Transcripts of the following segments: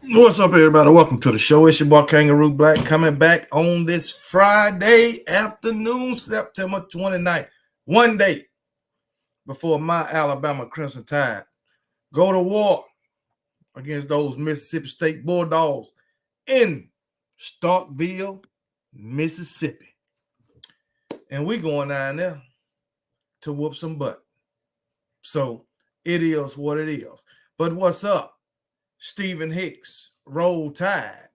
What's up, everybody? Welcome to the show. It's your boy Kangaroo Black coming back on this Friday afternoon, September 29th, one day before my Alabama Crimson Tide go to war against those Mississippi State Bulldogs in Starkville, Mississippi. And we going down there to whoop some butt. So it is what it is. But what's up? Stephen Hicks, Roll Tide.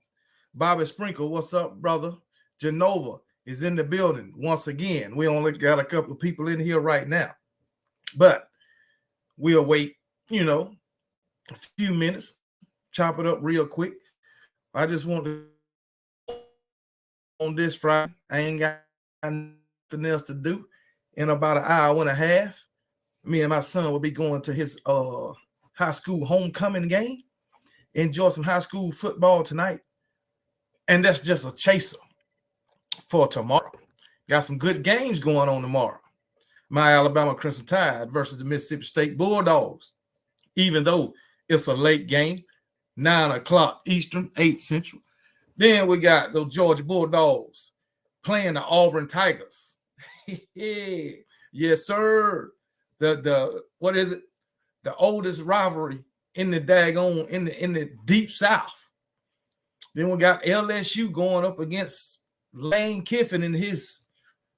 Bobby Sprinkle, what's up, brother? Genova is in the building once again. We only got a couple of people in here right now. But we'll wait, a few minutes, chop it up real quick. I just want to on this Friday. I ain't got nothing else to do. In about an hour and a half, me and my son will be going to his high school homecoming game. Enjoy some high school football tonight. And that's just a chaser for tomorrow. Got some good games going on tomorrow. My Alabama Crimson Tide versus the Mississippi State Bulldogs. Even though it's a late game, 9 o'clock Eastern, 8 Central. Then we got those Georgia Bulldogs playing the Auburn Tigers. Yes, sir. The what is it? The oldest rivalry in the daggone in the deep South. Then we got LSU going up against Lane Kiffin and his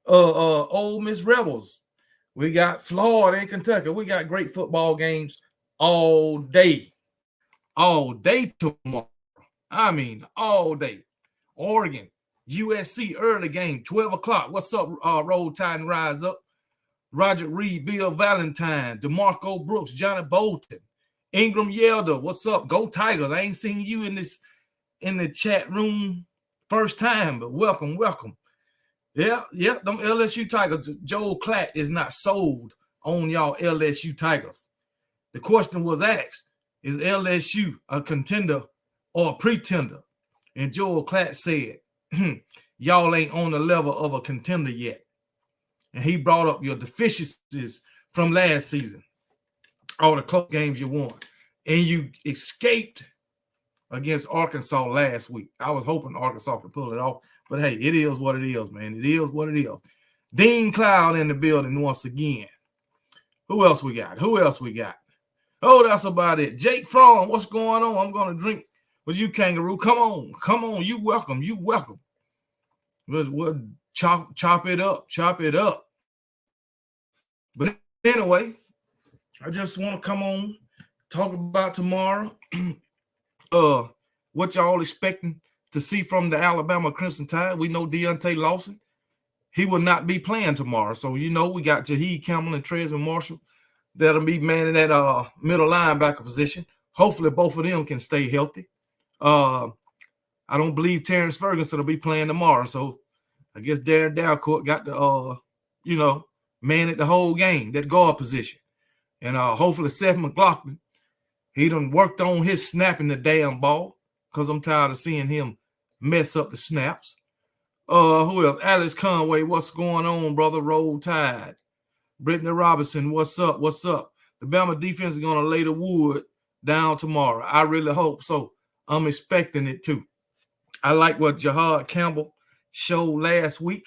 Ole Miss Rebels. We got Florida and Kentucky. We got great football games all day tomorrow. I mean, all day. Oregon, USC early game, 12 o'clock. What's up, Roll Tide and Rise Up? Roger Reed, Bill Valentine, DeMarco Brooks, Johnny Bolton, Ingram Yelder. What's up? Go Tigers. I ain't seen you in the chat room first time, but welcome. Yeah, them LSU Tigers. Joel Klatt is not sold on y'all LSU Tigers. The question was asked, is LSU a contender or a pretender? And Joel Klatt said, y'all ain't on the level of a contender yet. And he brought up your deficiencies from last season, all the close games you won. And you escaped against Arkansas last week. I was hoping Arkansas could pull it off. But, hey, it is what it is, man. It is what it is. Dean Cloud in the building once again. Who else we got? Oh, that's about it. Jake Fromm, what's going on? I'm going to drink with you, Kangaroo. Come on. You welcome. We'll chop it up. But anyway, I just want to come on, talk about tomorrow. What y'all expecting to see from the Alabama Crimson Tide. We know Deontay Lawson, he will not be playing tomorrow. So, we got Jaheed Campbell and Tresman Marshall that'll be manning that middle linebacker position. Hopefully, both of them can stay healthy. I don't believe Terrence Ferguson will be playing tomorrow. So, I guess Darren Dalcourt got to, man it the whole game, that guard position. And hopefully Seth McLaughlin, he done worked on his snapping the damn ball because I'm tired of seeing him mess up the snaps. Who else? Alex Conway, what's going on, brother? Roll Tide. Brittany Robinson, what's up? The Bama defense is going to lay the wood down tomorrow. I really hope so. I'm expecting it too. I like what Jaheed Campbell showed last week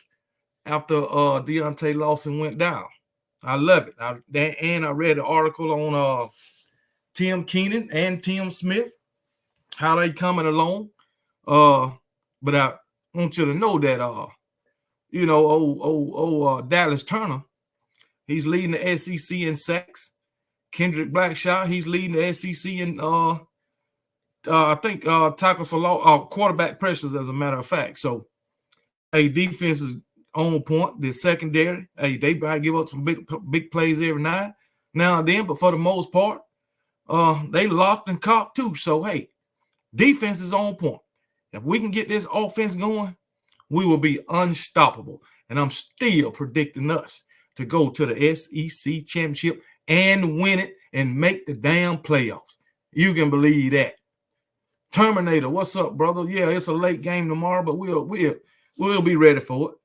after Deontay Lawson went down. I love it. I read an article on Tim Keenan and Tim Smith, how they coming along. But I want you to know that, Dallas Turner, he's leading the SEC in sacks. Kendrick Blackshaw, he's leading the SEC in, tackles for quarterback pressures, as a matter of fact. So, hey, defense is on point. The secondary, hey, they might give up some big plays every now and then, but for the most part, they locked and cocked too. So, hey, defense is on point. If we can get this offense going, we will be unstoppable. And I'm still predicting us to go to the SEC championship and win it and make the damn playoffs. You can believe that. Terminator, what's up, brother? Yeah, it's a late game tomorrow, but we'll be ready for it.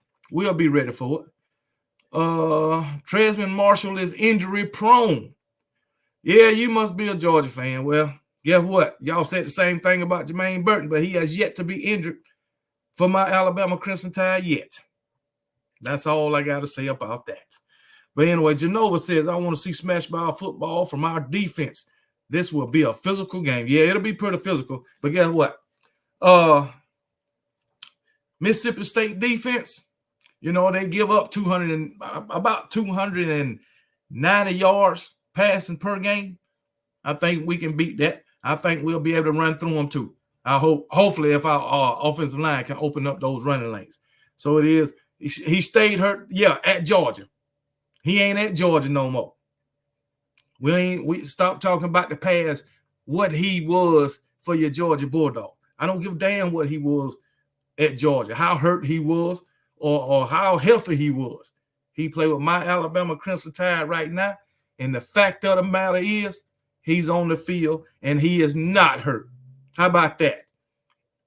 Tresman Marshall is injury prone. Yeah, you must be a Georgia fan. Well, Guess what? Y'all said the same thing about Jermaine Burton, but he has yet to be injured for my Alabama Crimson Tide yet. That's all I got to say about that. But anyway, Genova says, I want to see smash ball football from our defense. This will be a physical game. Yeah, it'll be pretty physical. But guess what? Mississippi State defense, they give up about 290 yards passing per game. I think we can beat that. I think we'll be able to run through them too. Hopefully, if our offensive line can open up those running lanes. So it is. He stayed hurt, at Georgia. He ain't at Georgia no more. We stop talking about the past, what he was for your Georgia Bulldog. I don't give a damn what he was at Georgia, how hurt he was, or how healthy he was. He played with my Alabama Crimson Tide right now, and the fact of the matter is, he's on the field and he is not hurt. How about that?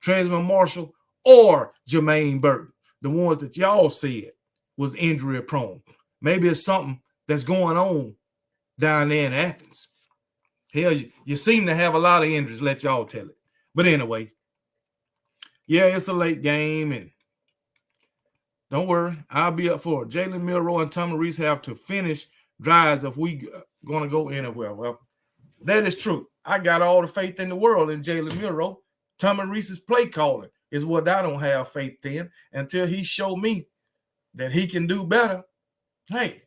Trezman Marshall or Jermaine Burton, the ones that y'all said was injury prone. Maybe it's something that's going on down there in Athens. Hell, you seem to have a lot of injuries, let y'all tell it. But anyway, it's a late game, and don't worry, I'll be up for it. Jalen Milroe and Tommy Reese have to finish drives if we going to go anywhere. Well, that is true. I got all the faith in the world in Jalen Milroe. Tommy Reese's play calling is what I don't have faith in until he show me that he can do better. Hey,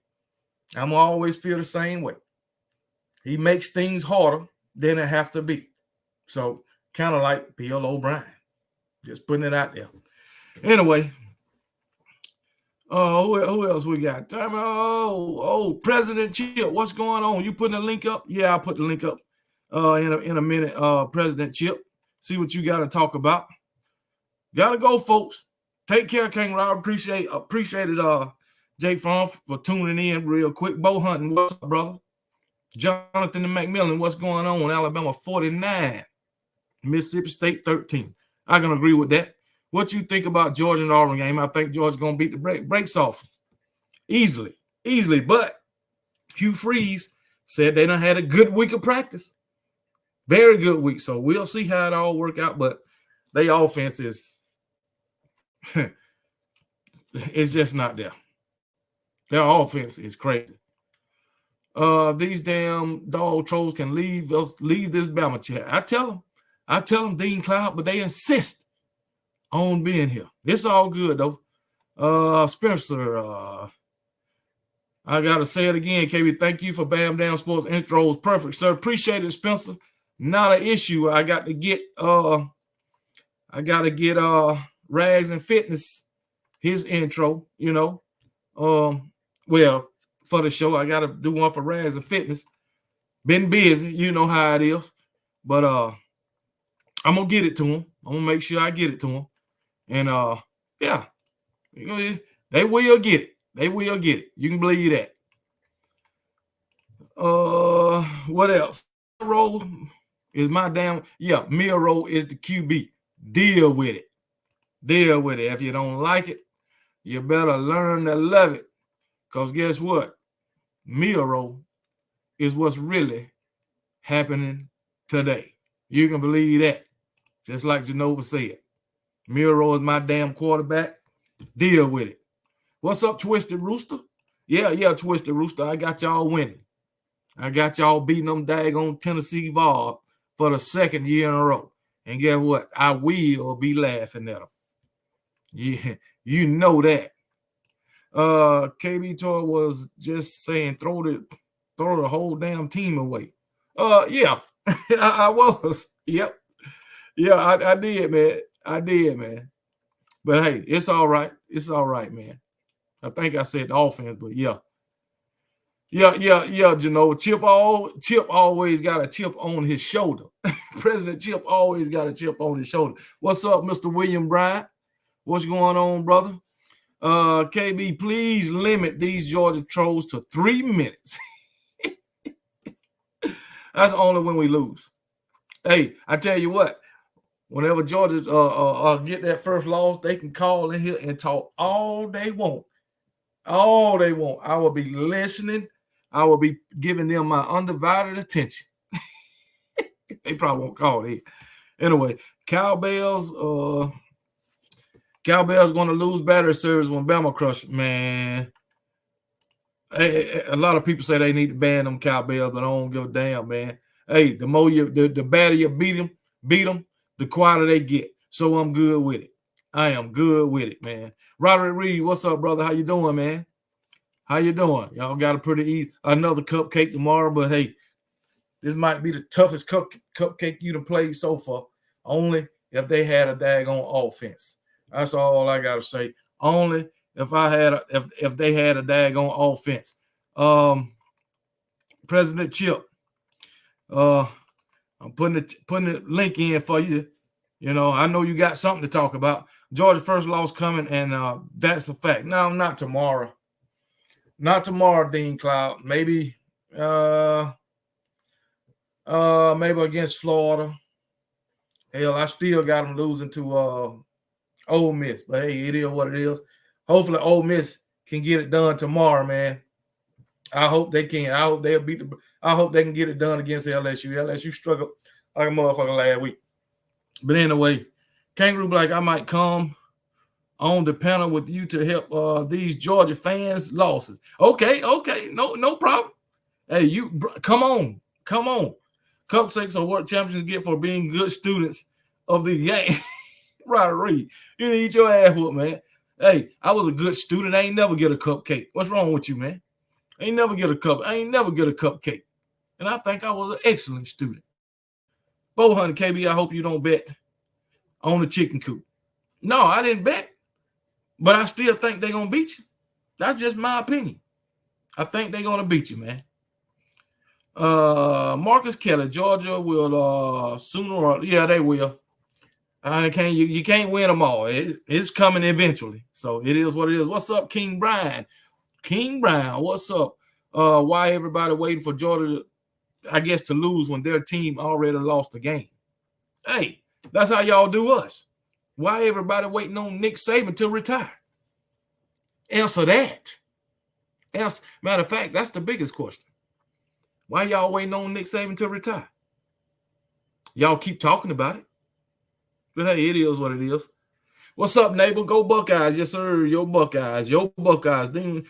I'm going to always feel the same way. He makes things harder than it have to be. So kind of like Bill O'Brien. Just putting it out there. Anyway, who else we got? President Chip, what's going on? You putting the link up? Yeah, I'll put the link up in a minute. President Chip, see what you got to talk about. Gotta go, folks. Take care, Kangaroo. I appreciate it, Jake Fromm, for tuning in real quick. Bo Hunting, what's up, brother? Jonathan and McMillan, what's going on? Alabama 49, Mississippi State 13. I can agree with that. What you think about Georgia and Auburn game? I think Georgia's going to beat the brakes off easily. But Hugh Freeze said they done had a good week of practice. Very good week. So we'll see how it all work out. But their offense is it's just not there. Their offense is crazy. These damn dog trolls can leave this Bama chat. I tell them Dean Cloud, but they insist on being here. It's all good though. Spencer, I gotta say it again, KB. Thank you for Bam Down Sports intros. Perfect, sir. Appreciate it, Spencer. Not an issue. I got to get Rags and Fitness his intro, well, for the show. I gotta do one for Rags and Fitness. Been busy, you know how it is. But I'm gonna get it to him. I'm gonna make sure I get it to him. And they will get it. They will get it. You can believe that. What else? Milroe is Milroe is the QB. Deal with it. If you don't like it, you better learn to love it. Because guess what? Milroe is what's really happening today. You can believe that. Just like Genova said. Milroe is my damn quarterback. Deal with it. What's up, Twisted Rooster? Yeah, Twisted Rooster. I got y'all winning. I got y'all beating them daggone Tennessee Vols for the second year in a row. And guess what? I will be laughing at them. Yeah, you know that. KB Toy was just saying throw the whole damn team away. Yeah, I was. Yep. Yeah, I did, man. But hey, it's all right. It's all right, man. I think I said the offense, but yeah. Genoa. Chip always got a chip on his shoulder. President Chip always got a chip on his shoulder. What's up, Mr. William Bryant? What's going on, brother? KB, please limit these Georgia trolls to 3 minutes. That's only when we lose. Hey, I tell you what, whenever Georgia get that first loss, they can call in here and talk all they want. All they want. I will be listening. I will be giving them my undivided attention. They probably won't call it. Anyway, Cowbells going to lose battery service when Bama crush. Man, a lot of people say they need to ban them Cowbells, but I don't give a damn, man. Hey, the more the better you beat them, the quieter they get. So I'm good with it. I am good with it, man. Roderick Reed, what's up, brother? How you doing, man? How you doing? Y'all got a pretty easy another cupcake tomorrow, but hey, this might be the toughest cupcake you done played so far. Only if they had a daggone offense. That's all I gotta say. Only if they had a daggone offense. President Chip, I'm putting the link in for you. You know, I know you got something to talk about. Georgia's first loss coming, and that's a fact. No, not tomorrow. Not tomorrow, Dean Cloud. Maybe against Florida. Hell, I still got them losing to Ole Miss. But hey, it is what it is. Hopefully, Ole Miss can get it done tomorrow, man. I hope they can. I hope they can get it done against LSU. LSU struggled like a motherfucker last week. But anyway, Kangaroo Black, I might come on the panel with you to help these Georgia fans' losses. Okay, no problem. Hey, you come on. Cupcakes are what champions get for being good students of the game. Right, Reed. You need to eat your ass whooped, man. Hey, I was a good student. I ain't never get a cupcake. What's wrong with you, man? I ain't never get a cupcake. And I think I was an excellent student. Bowhunter KB, I hope you don't bet on the chicken coop. No, I didn't bet. But I still think they're going to beat you. That's just my opinion. I think they're going to beat you, man. Marcus Kelly, Georgia will sooner or they will. You can't win them all. It's coming eventually. So it is what it is. What's up, King Brian? King Brown, what's up? Why everybody waiting for Georgia, I guess, to lose when their team already lost the game? Hey, that's how y'all do us. Why everybody waiting on Nick Saban to retire? Answer that. Matter of fact, that's the biggest question. Why y'all waiting on Nick Saban to retire? Y'all keep talking about it. But hey, it is what it is. What's up, neighbor? Go Buckeyes. Yes, sir. Your Buckeyes. Dean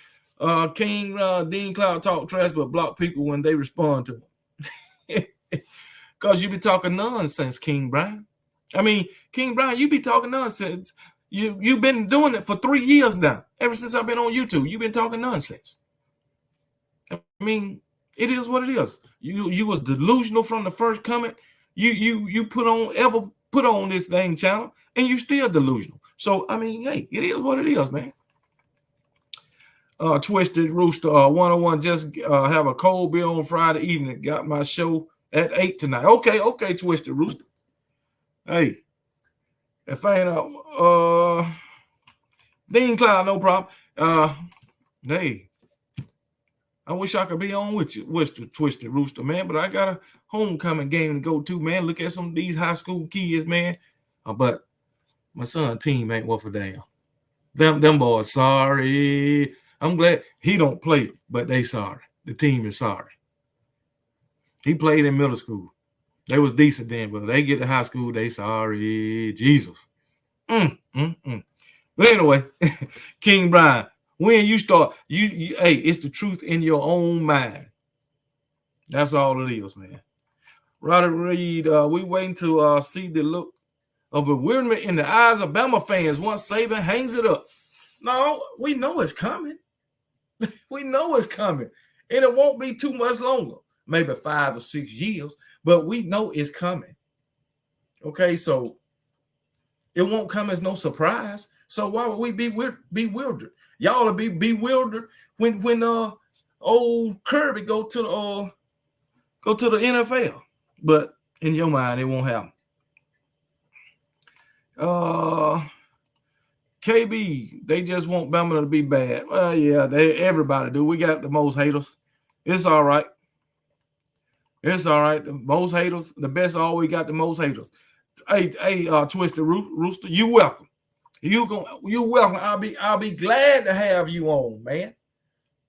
Cloud talk trash, but block people when they respond to him. Because you be talking nonsense, King Brian. I mean, King Brian, you be talking nonsense. You've been doing it for 3 years now. Ever since I've been on YouTube, you've been talking nonsense. I mean, it is what it is. You was delusional from the first comment. You put on this thing channel, and you still delusional. So I mean, hey, it is what it is, man. Twisted Rooster 101. Just have a cold beer on Friday evening. Got my show at 8 tonight. Okay, Twisted Rooster. Hey, if I ain't Dean Cloud, no problem. Hey, I wish I could be on with you, Twisted Rooster, man, but I got a homecoming game to go to, man. Look at some of these high school kids, man. But my son's team ain't worth a damn. Them boys, sorry. I'm glad he don't play, but they sorry. The team is sorry. He played in middle school. They was decent then, but they get to high school, they sorry. Jesus. But anyway, King Brian, when you start, hey, it's the truth in your own mind. That's all it is, man. Roderick Reed, we waiting to see the look of bewilderment in the eyes of Bama fans once Saban hangs it up. No, we know it's coming. We know it's coming. And it won't be too much longer. Maybe 5 or 6 years, but we know it's coming. Okay, so it won't come as no surprise. So why would we be bewildered? Y'all will be bewildered when old Kirby go to the NFL. But in your mind, it won't happen. KB, they just want Bama to be bad. Well, yeah, everybody do. We got the most haters. It's all right. It's all right. The most haters, the best always got the most haters. Hey, Twisted Rooster, you welcome. You welcome. I'll be glad to have you on, man.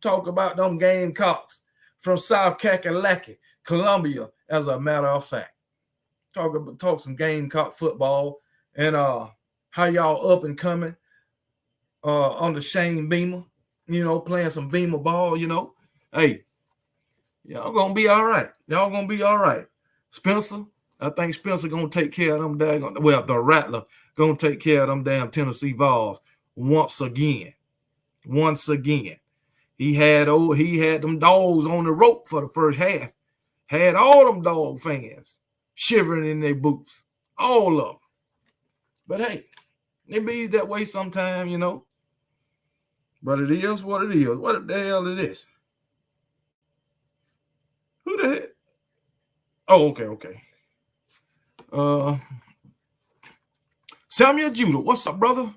Talk about them Gamecocks from South Kakalaki, Columbia, as a matter of fact. talk some Gamecock football and how y'all up and coming on the Shane Beamer, playing some Beamer ball, Hey, y'all gonna be all right. Y'all gonna be all right. Spencer, I think Spencer gonna take care of them the Rattler gonna take care of them damn Tennessee Vols once again. Once again. He had them dogs on the rope for the first half. Had all them dog fans shivering in their boots. All of them. But hey, it be that way sometime, But it is what it is. What the hell it is? Who the heck? Oh, okay. Samuel Judah, what's up, brother?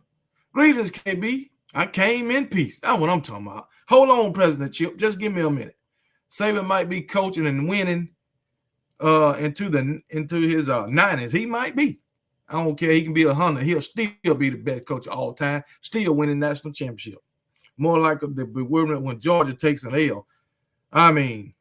Greetings, KB. I came in peace. That's what I'm talking about. Hold on, President Chip. Just give me a minute. Saban might be coaching and winning into his 90s. He might be. I don't care. He can be 100. He'll still be the best coach of all time. Still winning national championship. More like the bewilderment when Georgia takes an L. I mean,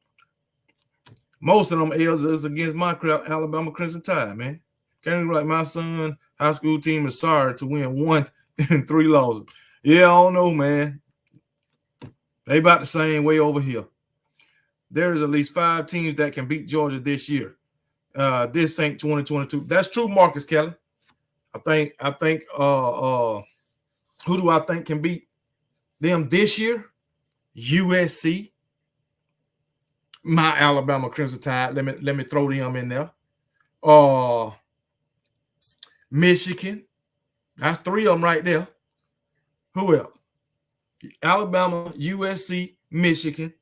most of them L's is against my Alabama Crimson Tide, man. Can't like my son high school team is sorry to win 1 and 3 losses. Yeah, I don't know, man. They about the same way over here. There is at least 5 teams that can beat Georgia this year. This ain't 2022. That's true, Marcus Kelly. I think who do I think can beat them this year? USC. My Alabama Crimson Tide. Let me throw them in there. Michigan. That's 3 of them right there. Who else? Alabama, USC, Michigan.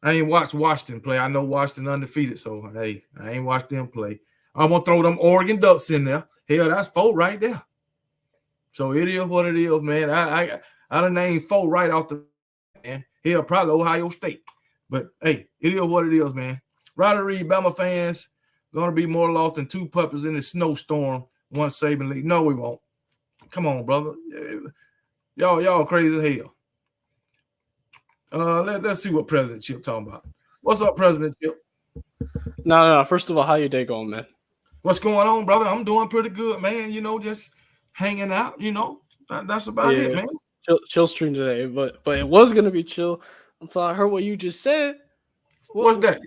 I ain't watched Washington play. I know Washington undefeated, so hey, I ain't watched them play. I'm gonna throw them Oregon Ducks in there. Hell, that's 4 right there. So it is what it is, man. I done named 4 right off the man. Hell, probably Ohio State. But hey, it is what it is, man. Ryder Reed, Bama fans, gonna be more lost than 2 puppies in the snowstorm once Saban league. No, we won't. Come on, brother. Y'all crazy as hell. Let's see what President Chip talking about. What's up, President Chip? No. First of all, how your day going, man? What's going on, brother? I'm doing pretty good, man. Just hanging out. That's about it, man. Chill stream today, but it was gonna be chill until I heard what you just said. What's that?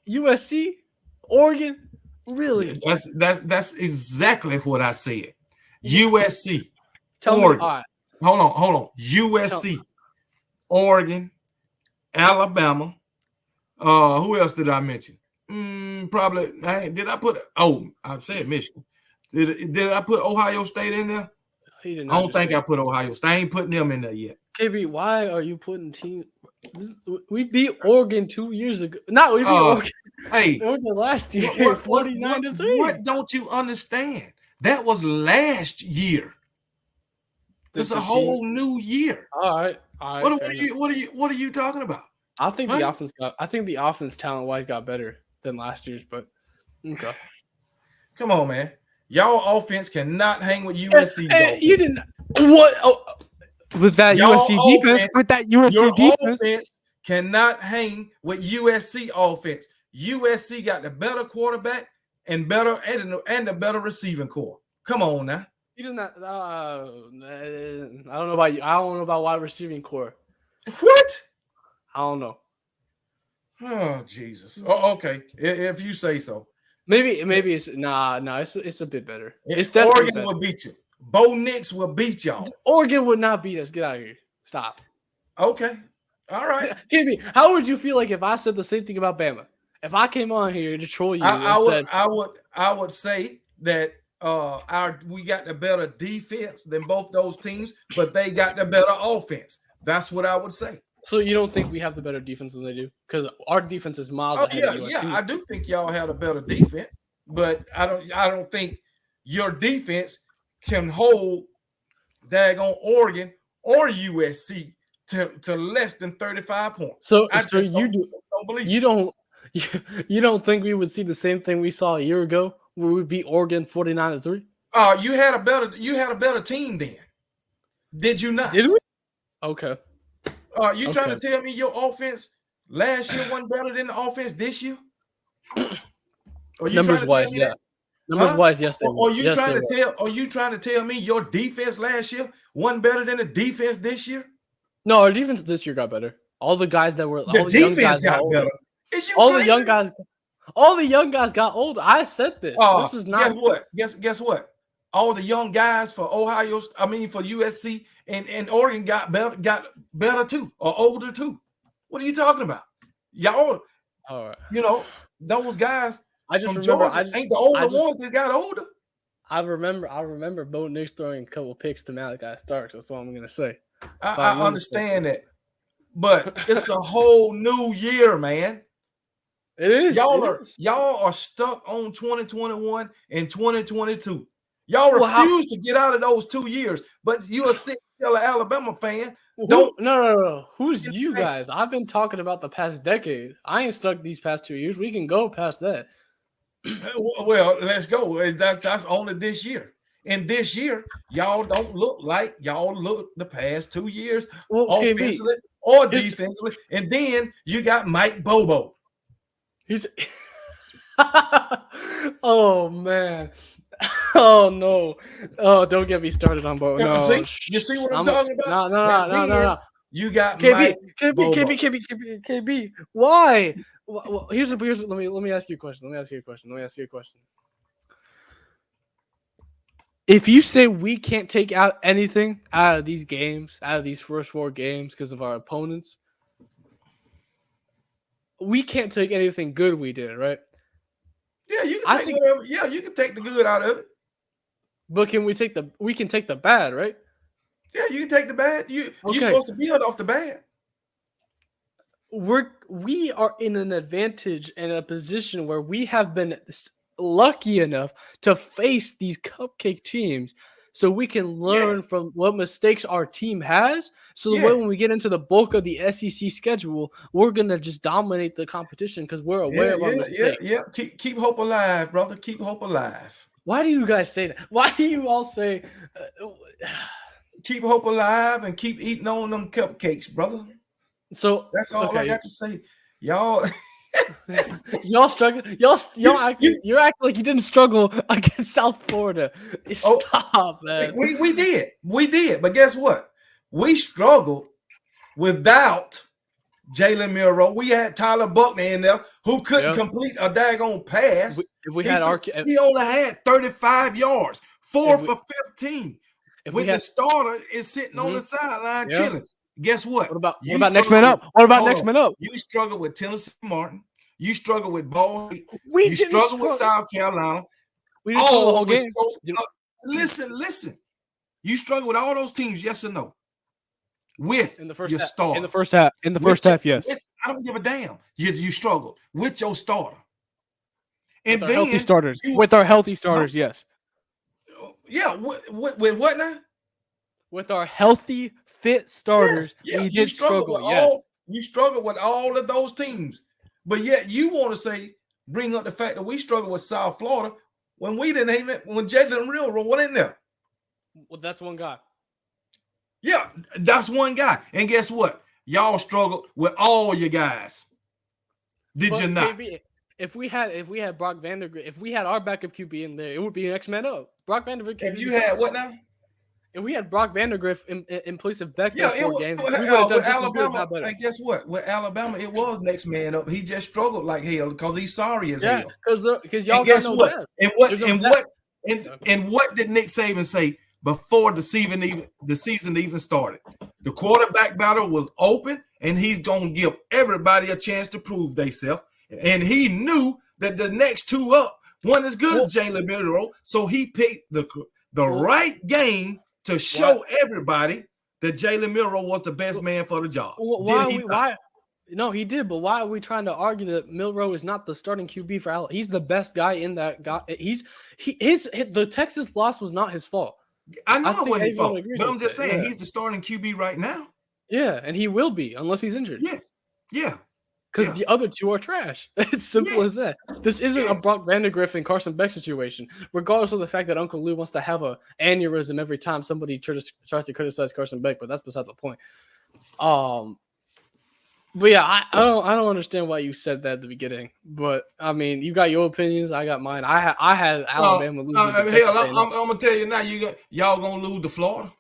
USC, Oregon, really? That's exactly what I said. USC, Tell Oregon. me. All right. Hold on. USC, Oregon, Alabama. Who else did I mention? Probably. Did I put? Oh, I said Michigan. Did I put Ohio State in there? He did not I don't think I put Ohio State. I ain't putting them in there yet. KB, why are you putting team? We beat Oregon 2 years ago. No, we beat Oregon. Hey, Oregon last year, 49-3. What don't you understand? That was last year. It's a whole new year. All right. What are you talking about? I think the offense talent wise got better than last year's, but okay. Come on, man. Y'all offense cannot hang with USC. You didn't what? Oh, with that USC defense. With that USC defense, offense cannot hang with USC offense. USC got the better quarterback and the better receiving core. Come on now. You did not. I don't know about you. I don't know about wide receiving core. What? I don't know. Oh Jesus. Oh, okay. If you say so. Maybe it's it's a bit better. It's definitely Oregon will beat you. Bo Nix will beat y'all. Oregon would not beat us. Get out of here. Stop. Okay. All right. Kimmy, how would you feel like if I said the same thing about Bama? If I came on here to troll you I would say that we got the better defense than both those teams, but they got the better offense. That's what I would say. So you don't think we have the better defense than they do? Because our defense is miles ahead of USC. Yeah, I do think y'all have a better defense, but I don't think your defense can hold daggone Oregon or USC to less than 35 points. So you don't think we would see the same thing we saw a year ago where we beat Oregon 49-3? You had a better team then. Did you not? Did we? Okay. You trying to tell me your offense last year wasn't better than the offense this year? Are you trying Numbers to tell wise, me yeah. that? Numbers Huh? wise, yes, they Or were. are you Yes, trying they to were. tell? Are you trying to tell me your defense last year wasn't better than the defense this year? No, our defense this year got better. All the guys that were, The all the young defense guys got got older. better. Is you All the young crazy? guys, all the young guys got older. I said this. This is Guess not. what? Guess what? All the young guys for for USC and Oregon got better too, or older too. What are you talking about? Y'all, All right. those guys I just from remember. Georgia ain't the older I just. ones that got older. I remember Bo Nix throwing a couple picks to Malachi Starks. That's what I'm gonna say. I understand that, but it's a whole new year, man. It is. Y'all are stuck on 2021 and 2022. Y'all refuse to get out of those 2 years, but you are sick to tell an Alabama fan. No. Who's you guys? I've been talking about the past decade. I ain't stuck these past 2 years. We can go past that. Well, let's go. That's only this year. And this year, y'all don't look like y'all look the past 2 years, offensively or defensively. And then you got Mike Bobo. He's oh man. Oh no. Oh, don't get me started on Bobo. No. You see what I'm talking about? No. You got KB. Why? Well, let me ask you a question. If you say we can't take out anything out of these games, out of these first 4 games because of our opponents, we can't take anything good we did, right? Yeah, you can take whatever. Yeah, you can take the good out of it. But we can take the bad, right? Yeah, you can take the bad. You're supposed to build off the bad. We are in an advantage and a position where we have been lucky enough to face these cupcake teams, so we can learn from what mistakes our team has. So the way when we get into the bulk of the SEC schedule, we're gonna just dominate the competition because we're aware of our mistakes. Yeah. Keep hope alive, brother. Keep hope alive. Why do you guys say that? Why do you all say? Keep hope alive and keep eating on them cupcakes, brother. So that's all I got to say. Y'all struggle. You're acting like you didn't struggle against South Florida. Stop, man. We did. But guess what? We struggled without Jalen Milroe. We had Tyler Buckner in there who couldn't complete a daggone pass. He only had 35 yards, 4 for 15. The starter is sitting on the sideline chilling. Guess what? What about next man up? What about next man up? You struggle with Tennessee Martin. You struggle with Ball State. You struggle with South Carolina. We didn't struggle the whole game. Listen. You struggle with all those teams, yes or no? With in the first your half, starter. in the first half, yes. I don't give a damn. You struggled with your starter. And with our healthy starters. With our healthy starters, yes. Yeah. With what now? With our healthy, fit starters, we did struggle. Yes. You struggle with all of those teams. But yet you want to bring up the fact that we struggled with South Florida when we didn't even, when Jalen Milroe wasn't in there. Well, that's one guy. Yeah, that's one guy. And guess what? Y'all struggled with all your guys. Did you not? KB, if we had Brock Vandagriff, if we had our backup QB in there, it would be an X-Men up. Brock Vandagriff. If you had what now? If we had Brock Vandagriff in place of Beck for 4 games, we would have done with just Alabama. As good, not better. And guess what? With Alabama, it was next man up. He just struggled like hell because he's sorry as hell. Because y'all guess got no what? Depth. And what did Nick Saban say before the season even started? The quarterback battle was open, and he's gonna give everybody a chance to prove themselves. And he knew that the next 2 up wasn't as good as Jalen Milroe, so he picked the right game to show everybody that Jalen Milroe was the best man for the job. No, he did. But why are we trying to argue that Milroe is not the starting QB for Alabama? He's the best guy in that guy. The Texas loss was not his fault. I know it wasn't his fault, but I'm just saying he's the starting QB right now. Yeah, and he will be unless he's injured. Yes. Yeah. Because the other 2 are trash. It's simple as that. This isn't a Brock Vandagriff and Carson Beck situation, regardless of the fact that Uncle Lou wants to have an aneurysm every time somebody tries to criticize Carson Beck, but that's beside the point. But yeah, I don't understand why you said that at the beginning. But I mean, you got your opinions, I got mine. I had Alabama losing to Texas Hell, A&M. I'm gonna tell you now. Y'all gonna lose to Florida.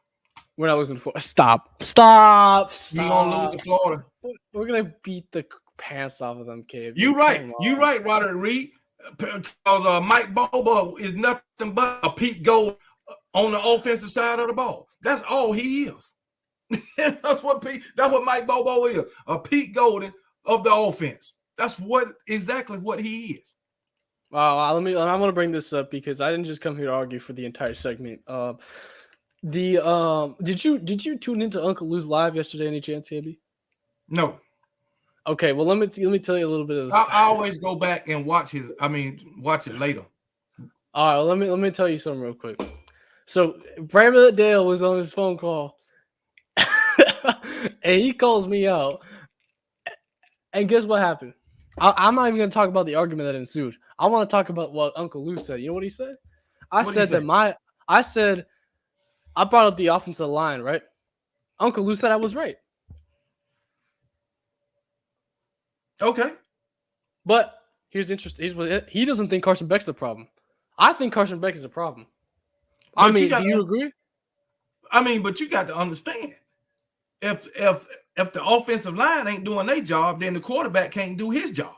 We're not losing to Stop, stop, You gonna lose to stop. Florida. We're gonna beat the pants off of them, KB. You right. Come You on. right, Roderick Reed. Because Mike Bobo is nothing but a Pete Gold on the offensive side of the ball. That's all he is. That's what Mike Bobo is. A Pete Golden of the offense. That's exactly what he is. I want to bring this up because I didn't just come here to argue for the entire segment. Did you tune into Uncle Lou's live yesterday? Any chance, KB? No. Okay, well let me tell you a little bit of. I always go back and watch it later. All right, let me tell you something real quick. So Brandon Dale was on his phone call, and he calls me out. And guess what happened? I'm not even going to talk about the argument that ensued. I want to talk about what Uncle Lou said. You know what he said? I said I brought up the offensive line, right? Uncle Lou said I was right. Okay. But here's interesting. He doesn't think Carson Beck's the problem. I think Carson Beck is a problem. Do you agree? But you got to understand, if the offensive line ain't doing their job, then the quarterback can't do his job.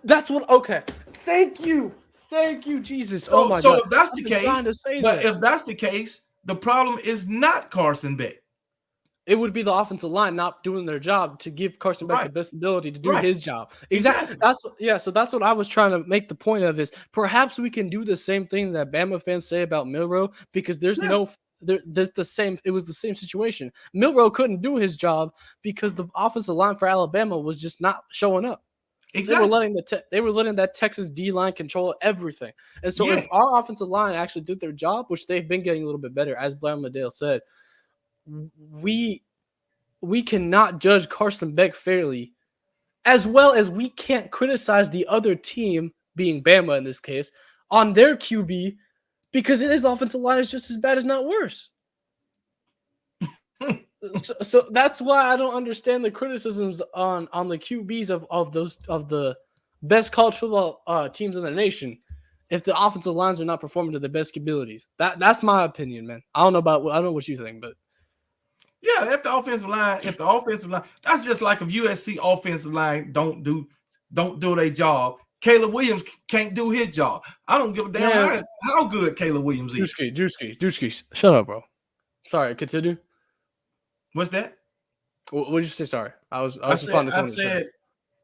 That's what. Okay. Thank you, Jesus. So, oh my God. If that's the case, if that's the case, the problem is not Carson Beck. It would be the offensive line not doing their job to give Carson Beck the best ability to do his job. Exactly. So that's what I was trying to make the point of is perhaps we can do the same thing that Bama fans say about Milroe because there's the same. It was the same situation. Milroe couldn't do his job because the offensive line for Alabama was just not showing up. Exactly. They were letting that Texas D line control everything. And so if our offensive line actually did their job, which they've been getting a little bit better, as Blaine Dale said, we cannot judge Carson Beck fairly, as well as we can't criticize the other team, being Bama in this case, on their QB because his offensive line is just as bad, as not worse. So that's why I don't understand the criticisms on the QBs of the best college football teams in the nation if the offensive lines are not performing to their best abilities. That's my opinion, man. I don't know what you think, but yeah, if the offensive line, that's just like if USC offensive line don't do their job. Caleb Williams can't do his job. I don't give a damn how good Caleb Williams is. Drewski, shut up, bro. Sorry, continue. What's that? What did you say? Sorry, I said,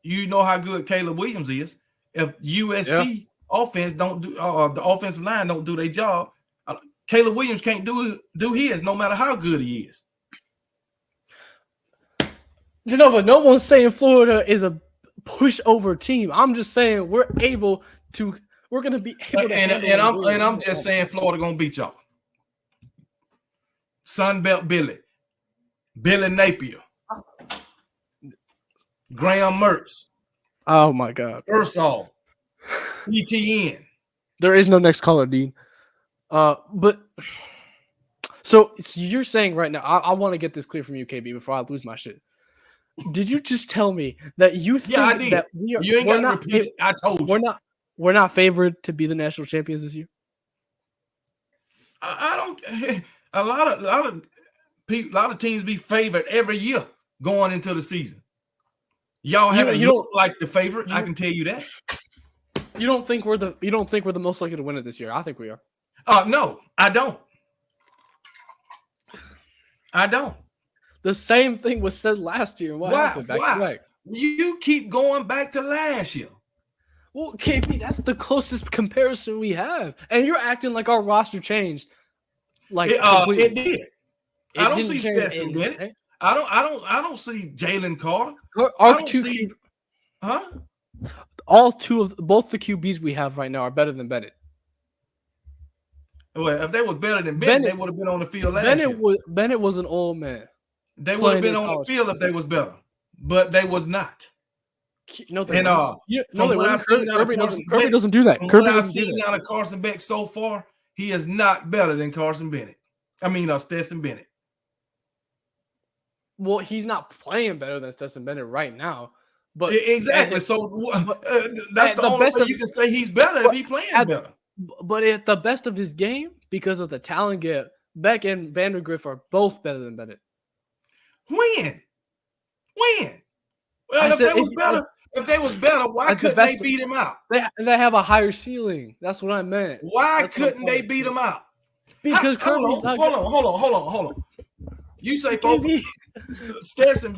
you know how good Caleb Williams is. If USC offense don't do the offensive line don't do their job, Caleb Williams can't do his, no matter how good he is. Genova, no one's saying Florida is a pushover team. I'm just saying we're going to be able to. And I'm just saying Florida gonna beat y'all. Sunbelt Billy Napier, Graham Mertz. Oh my God. Ersall, ETN. There is no next caller, Dean. But so you're saying right now, I want to get this clear from you, KB, before I lose my shit. Did you just tell me that you think that we're not? I told you we're not favored to be the national champions this year. I don't. A lot of teams be favored every year going into the season. Y'all haven't looked like the favorite. I can tell you that. You don't think we're the most likely to win it this year? I think we are. No, I don't. The same thing was said last year. What happened? Back? You keep going back to last year. Well, KP, that's the closest comparison we have, and you're acting like our roster changed. Like it did. I don't see Stetson Bennett. I don't see Jalen Carter. All two of both the QBs we have right now are better than Bennett. Well, if they was better than Bennett, they would have been on the field last year. Bennett was an old man. They would have been on the field if they was better, but they was not. No, Kirby doesn't do that. Kirby doesn't do that. Out of Carson Beck so far, he is not better than Stetson Bennett. Well, he's not playing better than Stetson Bennett right now, but Exactly. but That's at the the only best way of you can say he's better if but he playing at better. but at the best of his game, because of the talent gap, Beck and Vandergriff are both better than Bennett. When? I Well, said if they was better, why at the couldn't they best beat him out? they have a higher ceiling. That's what I meant. Why That's what I'm couldn't trying they to beat say. him out? Because Hold Kirby's on, not hold on. You say both KB. Stetson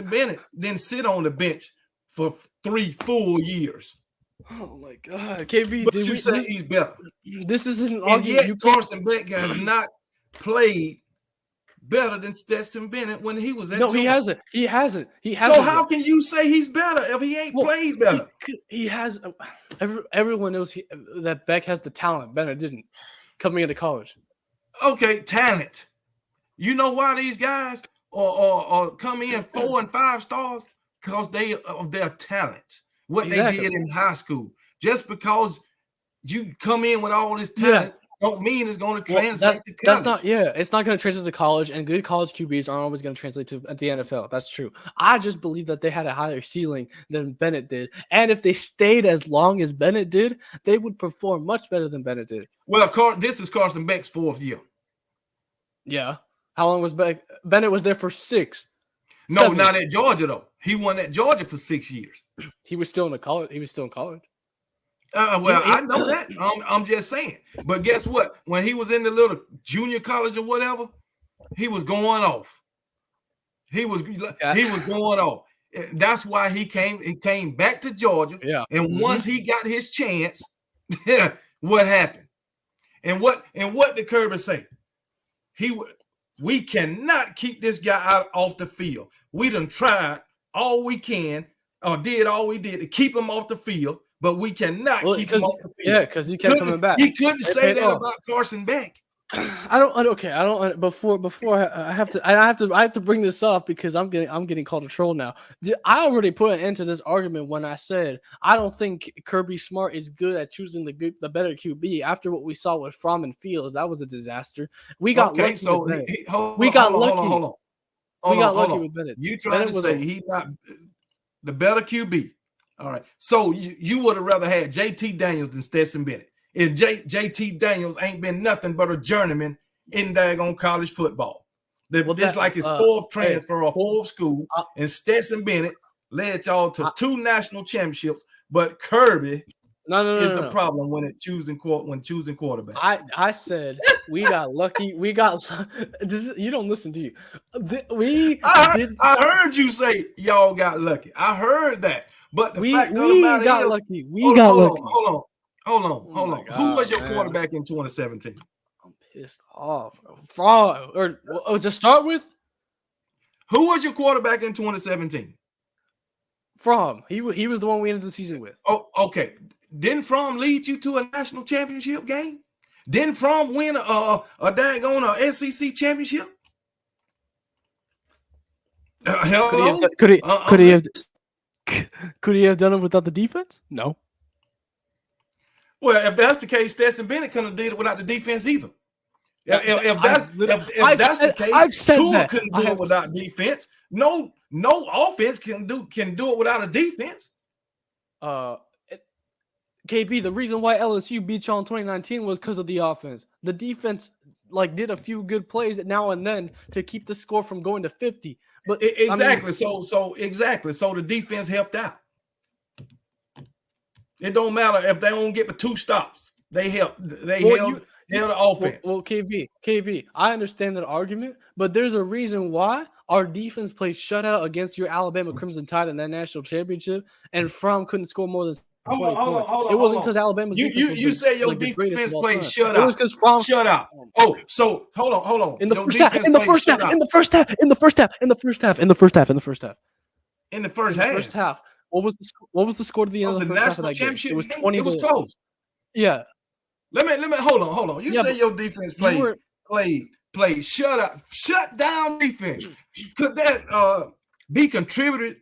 Bennett didn't sit on the bench for 3 full years. Oh my god, KB, But you say he's better. This isn't an And argument. yet You can't. Carson Beck has not played better than Stetson Bennett when he was at No, Georgia. he hasn't. He hasn't. So how can you say he's better if he ain't Well, played better? He has. Everyone knows that Beck has the talent. Bennett didn't coming into college. Okay, talent. You know why these guys or come in 4 and 5 stars? Because of their talent, what Exactly. they did in high school. Just because you come in with all this talent, don't mean it's going to translate to college. That's not. Yeah, it's not going to translate to college, and good college QBs aren't always going to translate to at the NFL. That's true. I just believe that they had a higher ceiling than Bennett did, and if they stayed as long as Bennett did, they would perform much better than Bennett did. Well, this is Carson Beck's 4th year. Yeah. How long was Beck? Bennett was there for 6. No, 7. not at Georgia though. He won at Georgia for 6 years. He was still in college. He was still in college. Well, I know that. I'm just saying. But guess what? When he was in the little junior college or whatever, he was going off. He was going off. That's why he came back to Georgia. Yeah. And once he got his chance, what happened? And what did Kirby say? We cannot keep this guy off the field. We done tried all we can, or did all we did to keep him off the field, but we cannot keep him off the field. Yeah, because he kept coming back. He couldn't say that about Carson Beck. I don't. Before I have to bring this up because I'm getting called a troll now. I already put an end to this argument when I said I don't think Kirby Smart is good at choosing the better QB. After what we saw with Fromm and Fields, that was a disaster. We got lucky. So we got lucky. We got lucky with Bennett. You trying to say he's not the better QB? All right. So you would have rather had JT Daniels than Stetson Bennett. And JT Daniels ain't been nothing but a journeyman in daggone college football. This like his 4th transfer or 4th school, and Stetson Bennett led y'all to 2 national championships. But Kirby is the problem when choosing quarterback. I said we got lucky. We got you don't listen to you. I heard you say y'all got lucky. I heard that. But the fact of the matter got is, lucky. We got lucky. Hold on. Who was your quarterback in 2017? I'm pissed off. Fraud. Or to start with, who was your quarterback in 2017? Fromm. He was the one we ended the season with. Oh, okay. Didn't Fromm lead you to a national championship game? Didn't Fromm win a daggone SEC championship? Hello? Could he have done it without the defense? No. Well, if that's the case, Stetson Bennett couldn't have did it without the defense either. If that's the case, Tua couldn't do it without defense. No offense can do it without a defense. KB, the reason why LSU beat y'all in 2019 was because of the offense. The defense did a few good plays now and then to keep the score from going to 50. But exactly, so the defense helped out. It don't matter if they don't get the 2 stops. They held the offense. Well, KB, I understand that argument, but there's a reason why our defense played shutout against your Alabama Crimson Tide in that national championship, and Fromm couldn't score more than 20 points. It wasn't because Alabama's defense you say your defense played shutout. It was because Fromm shut out. Oh, so hold on. In the first half. In the first half. What was the score to the end of the first half of that game? It was 20. It was close. Yeah. Let me hold on. You say your defense played shut down defense. Could that be contributed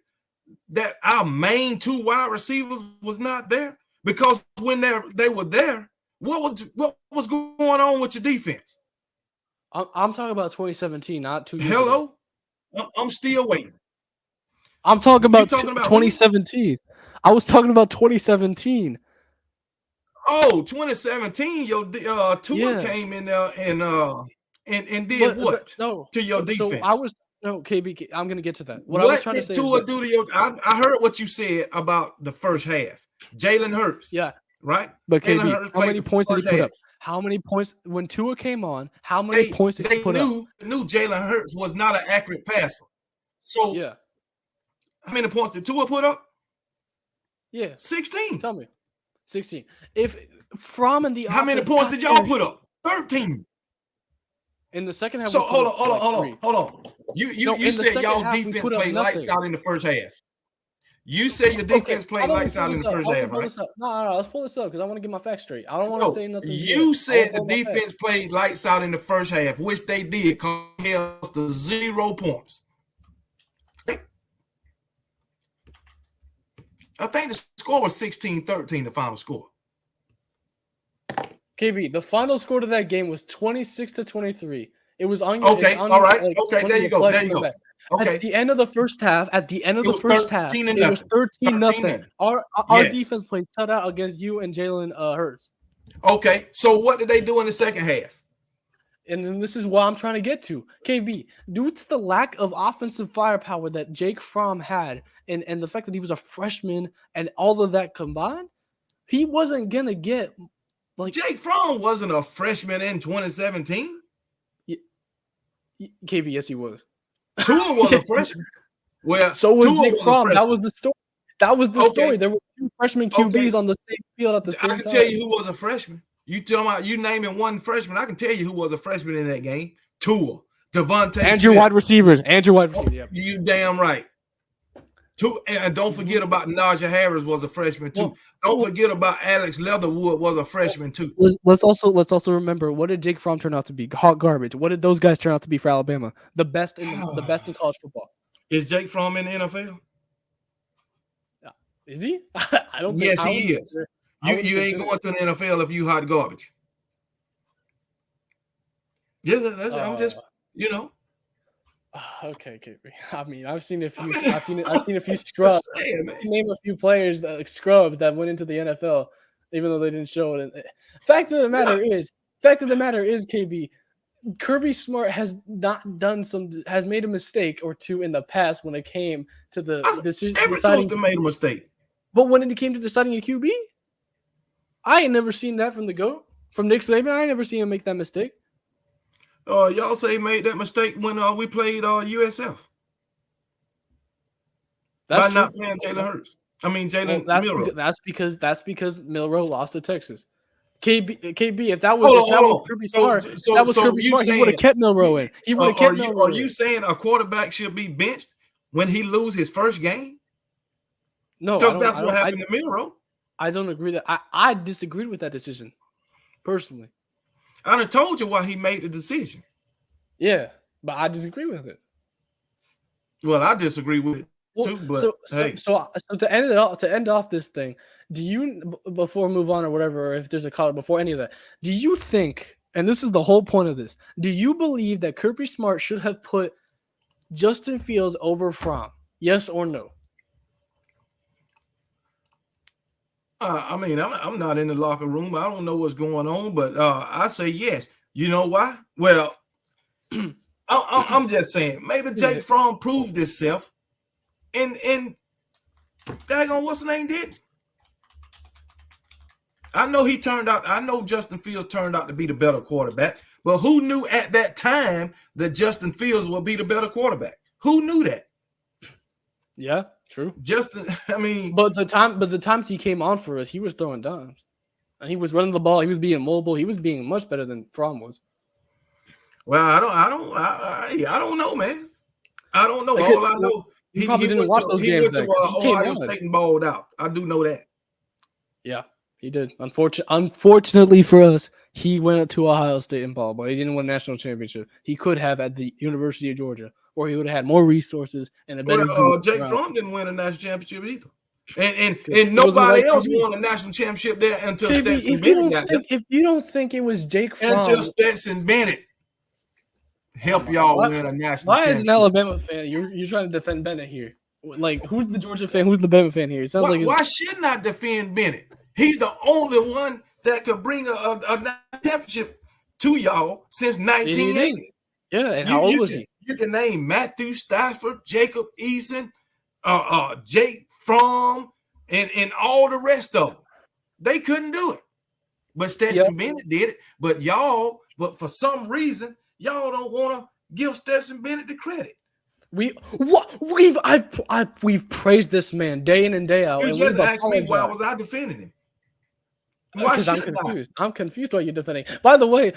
that our main 2 wide receivers was not there? Because when they were there, what was going on with your defense? I'm talking about 2017, not 2 years Hello? ago. I'm still waiting. I'm talking You about talking about when? 2017. I was talking about 2017. Oh, 2017, your Tua Yeah, came in there and did but what no. to your So I defense? was no KB. I'm gonna get to that. What I was What trying to did say is Tua this. do to your? I heard what you said about the first half. Jalen Hurts, Yeah, right? but Jalen KB, Hurts how played many the points did he first put half. up? How many points when Tua came on? How many They points did he they put up? knew Jalen Hurts was not an accurate passer. So Yeah, how many points did Tua put up? yeah. 16. Tell me, 16. If Fromm and the How many offense points got did y'all there put up? 13. in the second half, So we put hold on, up hold on, like hold on, 3. hold on. No, You in the said second y'all half, we defense put up played lights nothing. out in the first half. You said your Okay, defense played hold on, let me lights pull out in this the up. first I want half, to pull right? this up. No, let's pull this up because I want to get my facts straight. I don't want to No, say nothing BS. you I want said to the pull my facts. defense played lights out in the first half, which they did, because to 0 points. I think the score was 16-13, the final score. KB, the final score to that game was 26-23. It was on your. It's Okay, on all your right. like Okay, one there of you your go. flex There on you the go. back. At Okay. the end of the first half, It was 13 to it was nothing. 13 13 nothing. nothing. Our Yes. defense played shutout against you and Jalen Hurts. Okay. So what did they do in the second half? And then this is what I'm trying to get to. KB, due to the lack of offensive firepower that Jake Fromm had, and the fact that he was a freshman and all of that combined, he wasn't gonna get like Jake Fromm wasn't a freshman in 2017. KB. Yes, he was. Tua was a Yes, freshman. Well, so was Tua Jake was a Fromm. That freshman. was the story. That was the Okay. story. There were 2 freshman Okay. QBs on the same field at the I same can tell time. you who was a freshman. You talking about you naming one freshman? I can tell you who was a freshman in that game. Tua, Devontae And Smith. your wide receivers. And your wide receivers. Yep. You damn right. And don't forget about Najee Harris was a freshman too. Don't forget about Alex Leatherwood was a freshman too. Let's also remember, what did Jake Fromm turn out to be? Hot garbage. What did those guys turn out to be for Alabama? The best in college football. Is Jake Fromm in the NFL? Is he? I don't think. Yes, he is. You ain't going to the NFL if you hot garbage. Yeah, I'm just Okay. I mean, I've seen a few. I've seen a few scrubs. Name a few players that scrubs that went into the NFL, even though they didn't show it. Fact of the matter is, KB, Kirby Smart has made a mistake or two in the past when it came to the every deciding. coach made a mistake. But when it came to deciding a QB, I ain't never seen that from the GOAT. From Nick Saban, I ain't never seen him make that mistake. Y'all say he made that mistake when we played USF. That's by true. not playing Jalen Hurts. I mean Jalen Milroe. Milroe. That's because Milroe lost to Texas. KB, if that Hold was on. Kirby Smart, You he would have saying kept Milroe in. He would have kept Milroe are in. you saying a quarterback should be benched when he lose his first game? No, because that's what happened to Milroe. I don't agree that I disagreed with that decision personally. I done told you why he made the decision. Yeah, but I disagree with it. Well, I disagree with it too. But so to end off this thing, do you, before we move on or whatever, or if there's a call before any of that, do you think, and this is the whole point of this, do you believe that Kirby Smart should have put Justin Fields over Fromm? Yes or no? I mean, I'm not in the locker room. I don't know what's going on, but I say yes. You know why? Well, I'm just saying maybe Jake Fromm proved himself, and daggone what's the name did. I know Justin Fields turned out to be the better quarterback, but who knew at that time that Justin Fields would be the better quarterback? Who knew that? Yeah, true. Justin, I mean, but the times he came on for us, he was throwing dimes, and he was running the ball. He was being mobile. He was being much better than Fromm was. Well, I don't know, man. I don't know. All I know, he probably didn't watch those games. He went to Ohio State and balled out. I do know that. Yeah, he did. Unfortunately for us, he went to Ohio State and balled, but he didn't win a national championship. He could have at the University of Georgia, or he would have had more resources and a better group. Jake Fromm didn't win a national championship either. And nobody else won a national championship there until Stetson Bennett got there. If you don't think it was Jake Fromm, until Stetson Bennett. Oh help my God. y'all win a national Why is an championship. Alabama fan? You're trying to defend Bennett here. Like, who's the Georgia fan? Who's the Bama fan here? It sounds like Why shouldn't I defend Bennett? He's the only one that could bring a championship to y'all since he did. 1980. Yeah, and how old was he? You can name Matthew Stafford, Jacob Eason, Jake Fromm, and all the rest of them. They couldn't do it. But Stetson Bennett did it. But for some reason, y'all don't want to give Stetson Bennett the credit. We've praised this man day in and day out, You and just we've asked me why apologized. was I defending him? Why Because I'm shouldn't I? confused. I'm confused why you're defending. By the way,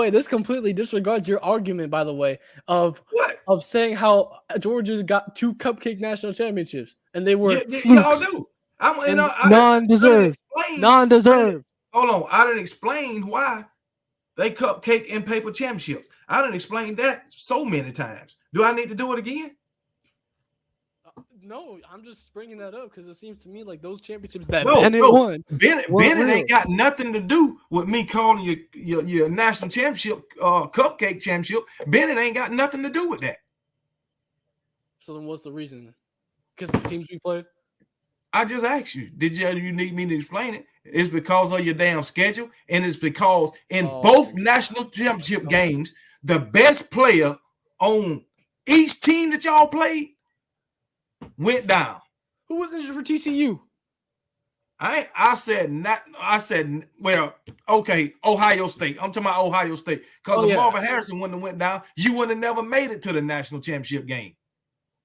this completely disregards your argument, by the way, of What? saying how Georgia's got 2 cupcake national championships and they were Y'all flukes do. and non-deserved. Non-deserved. Hold on. I didn't explain why they cupcake and paper championships. I didn't explain that so many times. Do I need to do it again? No, I'm just bringing that up because it seems to me like those championships that No, Bennett won. Bennett ain't got nothing to do with me calling your national championship cupcake championship. Bennett ain't got nothing to do with that. So then what's the reason? Because the teams we played? I just asked you. Did you need me to explain it? It's because of your damn schedule, and it's because in both national championship games, the best player on each team that y'all played went down. Who was injured for TCU? I said, well, okay, Ohio State. I'm talking about Ohio State. Because if Marvin Harrison wouldn't have went down, you wouldn't have never made it to the national championship game.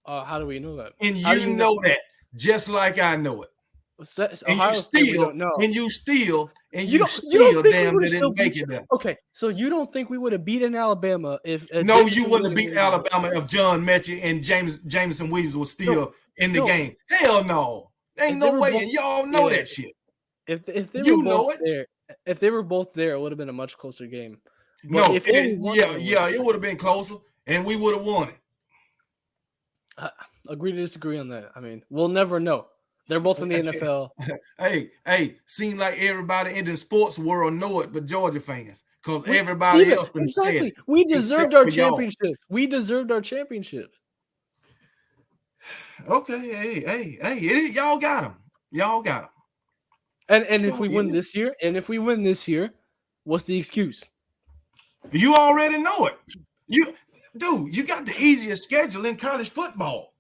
How do we know that? And you know that just like I know it. Ohio State, we don't know. And you still damn didn't make it there. Okay, so you don't think we would have beaten Alabama if no, you wouldn't have beat Alabama if John Mechie and Jameson Williams was still in the game. Hell no. There ain't no way, and y'all know that shit. If they were both there, if they were both there, it would have been a much closer game. But it would have been closer, and we would have won it. Agree to disagree on that. I mean, we'll never know. They're both in the NFL. Hey, seems like everybody in the sports world know it, but Georgia fans, because everybody else been said it. We deserved our championships. We deserved our championships. Okay, hey, y'all got them. Y'all got them. And if we win this year, what's the excuse? You already know it. You got the easiest schedule in college football.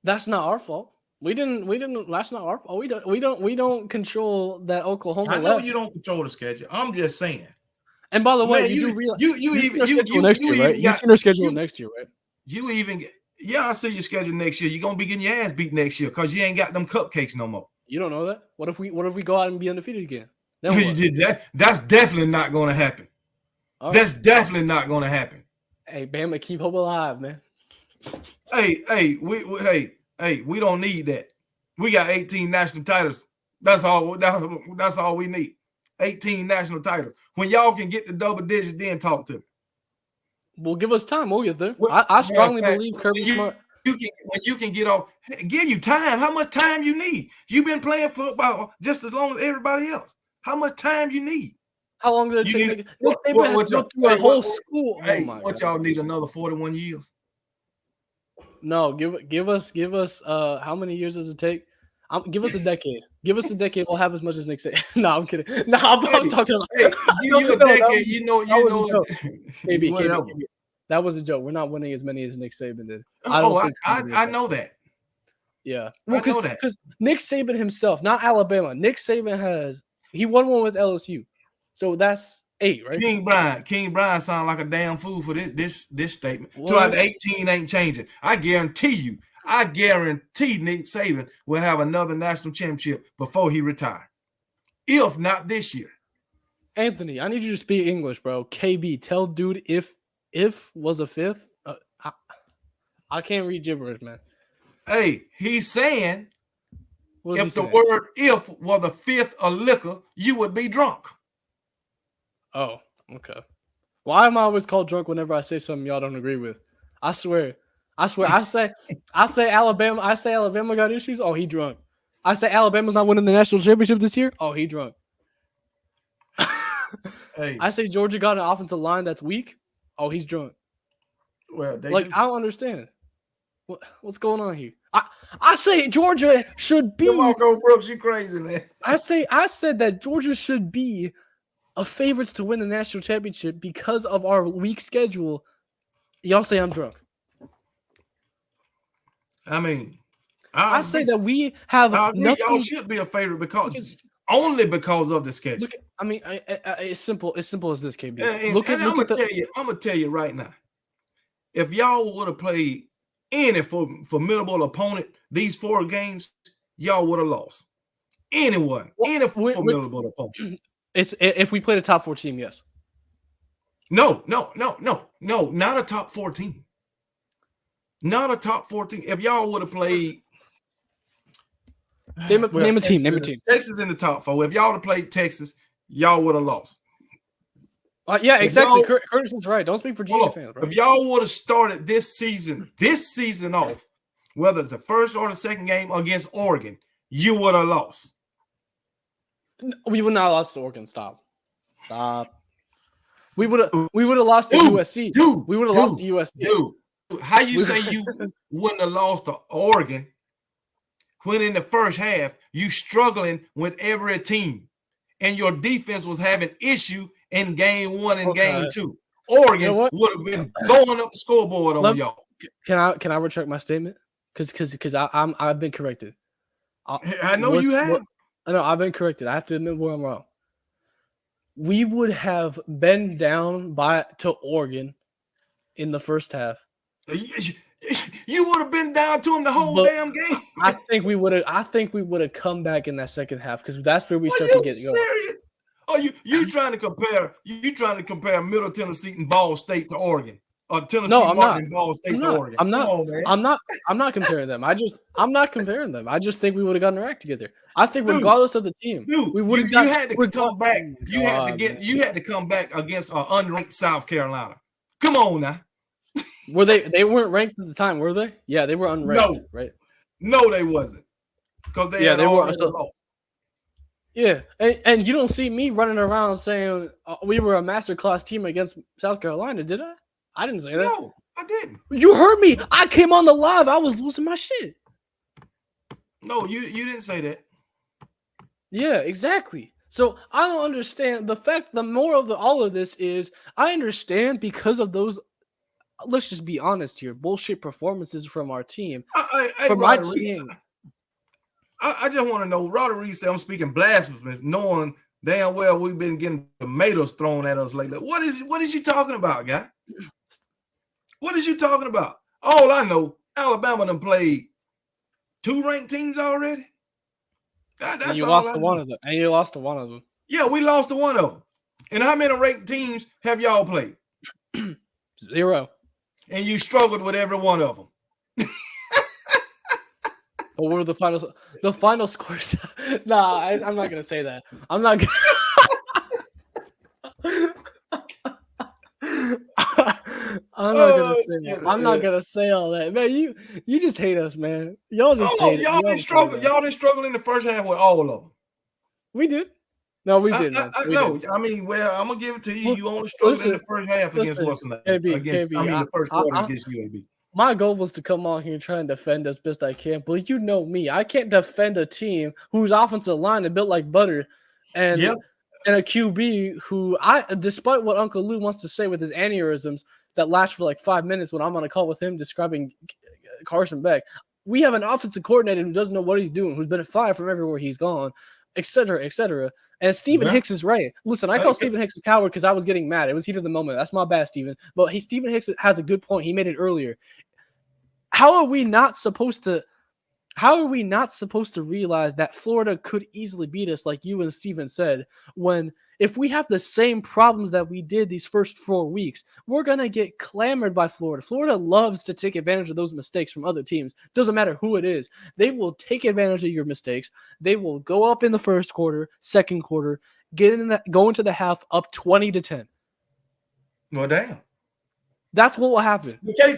That's not our fault. We didn't. That's not our fault. We don't control that Oklahoma. I know you don't control the schedule. I'm just saying. And by the way, you do realize you've seen our schedule next year, right? You've seen our schedule next year, right? You even get. Yeah, I see your schedule next year. You're gonna be getting your ass beat next year because you ain't got them cupcakes no more. You don't know that? What if we go out and be undefeated again? You did that. That's definitely not gonna happen. That's definitely not gonna happen. Hey, Bama, keep hope alive, man. Hey, we don't need that. We got 18 national titles. That's all we need. 18 national titles. When y'all can get the double digits, then talk to me. Well, give us time. We'll get there. I strongly believe Kirby Smart. When you can get off, give you time. How much time you need? You've been playing football just as long as everybody else. How much time you need? How long did it take? They have to go through a whole school. Hey, what y'all need another 41 years? No, give us. How many years does it take? Give us a decade. Give us a decade. We'll have as much as Nick said. No, I'm kidding. No, I'm talking about. Hey, give you a decade. You know. KB, that was a joke. We're not winning as many as Nick Saban did. I know that. Yeah, well, because Nick Saban himself, not Alabama. Nick Saban he won one with LSU, so that's 8, right? King Brian sound like a damn fool for this statement. 2018 ain't changing. I guarantee Nick Saban will have another national championship before he retires. If not this year. Anthony, I need you to speak English, bro. KB, tell dude if was a 5th. I can't read gibberish, man. Hey, he's saying if the word "if" was the 5th of liquor, you would be drunk. Oh, okay. Why am I always called drunk whenever I say something y'all don't agree with? I swear. I say Alabama. I say Alabama got issues. Oh, he drunk. I say Alabama's not winning the national championship this year. Oh, he drunk. Hey. I say Georgia got an offensive line that's weak. Oh, he's drunk. Well, they Like, do. I don't understand. What's going on here? I say Georgia should Come be. on, go Brooks, you crazy, man. I said that Georgia should be a favorites to win the national championship because of our weak schedule. Y'all say I'm drunk. I mean, I I say agree. that we have I agree. Y'all nothing. should be a favorite Because because of the schedule. look, I mean, it's simple. It's simple as this, KB. And I'm gonna tell you right now. If y'all would have played any formidable opponent these 4 games, y'all would have lost. Anyone, any formidable opponent. It's if we played a top 4 team, yes. No, not a top 14. Not a top 14. If y'all would have played Name a team. Name a team. Texas in the top 4. If y'all would have played Texas, y'all would have lost. Yeah, exactly. Curtis is right. Don't speak for GA fans, bro. If y'all would have started this season off, whether it's the first or the second game against Oregon, you would have lost. We would not have lost to Oregon. Stop. We would have lost to USC. We would have lost to USC. Dude, how you say you wouldn't have lost to Oregon when in the first half you struggling with every team and your defense was having issue in game 1 and game 2? Oregon would have been going up the scoreboard on y'all. Can I retract my statement? Because I've been corrected. I know you have. I know I've been corrected. I have to admit where I'm wrong. We would have been down to Oregon in the first half. You would have been down to them the whole damn game. I think we would have come back in that second half because that's where we start to get going. Serious? Oh, you trying to compare Middle Tennessee and Ball State to Oregon? Or Tennessee and Ball State to Oregon? I'm not comparing them. I'm not comparing them. I just think we would have gotten our act together. I think regardless of the team, we would have. You had to come back. You had to come back against unranked South Carolina. Come on now. Were they weren't ranked at the time, were they? Yeah, they were unranked, right? No, they wasn't. Because they were lost. Yeah, and you don't see me running around saying we were a masterclass team against South Carolina, did I? I didn't say that. No, I didn't. You heard me. I came on the live. I was losing my shit. No, you didn't say that. Yeah, exactly. So I don't understand the moral of all of this is I understand because of those. Let's just be honest here. Bullshit performances from our team. From my team. I just want to know. Roddy Reed said I'm speaking blasphemous, knowing damn well we've been getting tomatoes thrown at us lately. What is you talking about, guy? What is you talking about? All I know, Alabama done played 2 ranked teams already. That's and you all lost I to know. one of them. And you lost to one of them. Yeah, we lost to one of them. And how many ranked teams have y'all played? 0. And you struggled with every one of them. But what were the final scores? Nah, I'm not gonna say that. I'm not gonna say that. I'm not gonna say all that. Man, you just hate us, man. Y'all just hate y'all didn't struggle. Y'all didn't struggle in the first half with all of them. We did. No, we didn't. No, I mean, well, I'm gonna give it to you. You only struggled in the first half against Western. The first quarter against UAB. My goal was to come on here and try and defend as best I can, but you know me. I can't defend a team whose offensive line is built like butter and a QB who despite what Uncle Lou wants to say with his aneurysms that last for like 5 minutes when I'm on a call with him describing Carson Beck, we have an offensive coordinator who doesn't know what he's doing, who's been fired from everywhere he's gone, et cetera, et cetera. And Stephen Hicks is right. Listen, I call Stephen Hicks a coward because I was getting mad. It was heat of the moment. That's my bad, Stephen. But Stephen Hicks has a good point. He made it earlier. How are we not supposed to realize that Florida could easily beat us, like you and Steven said, when if we have the same problems that we did these first 4 weeks, we're going to get clamored by Florida. Florida loves to take advantage of those mistakes from other teams. Doesn't matter who it is. They will take advantage of your mistakes. They will go up in the first quarter, second quarter, go into the half up 20-10. Well, damn. That's what will happen. Okay.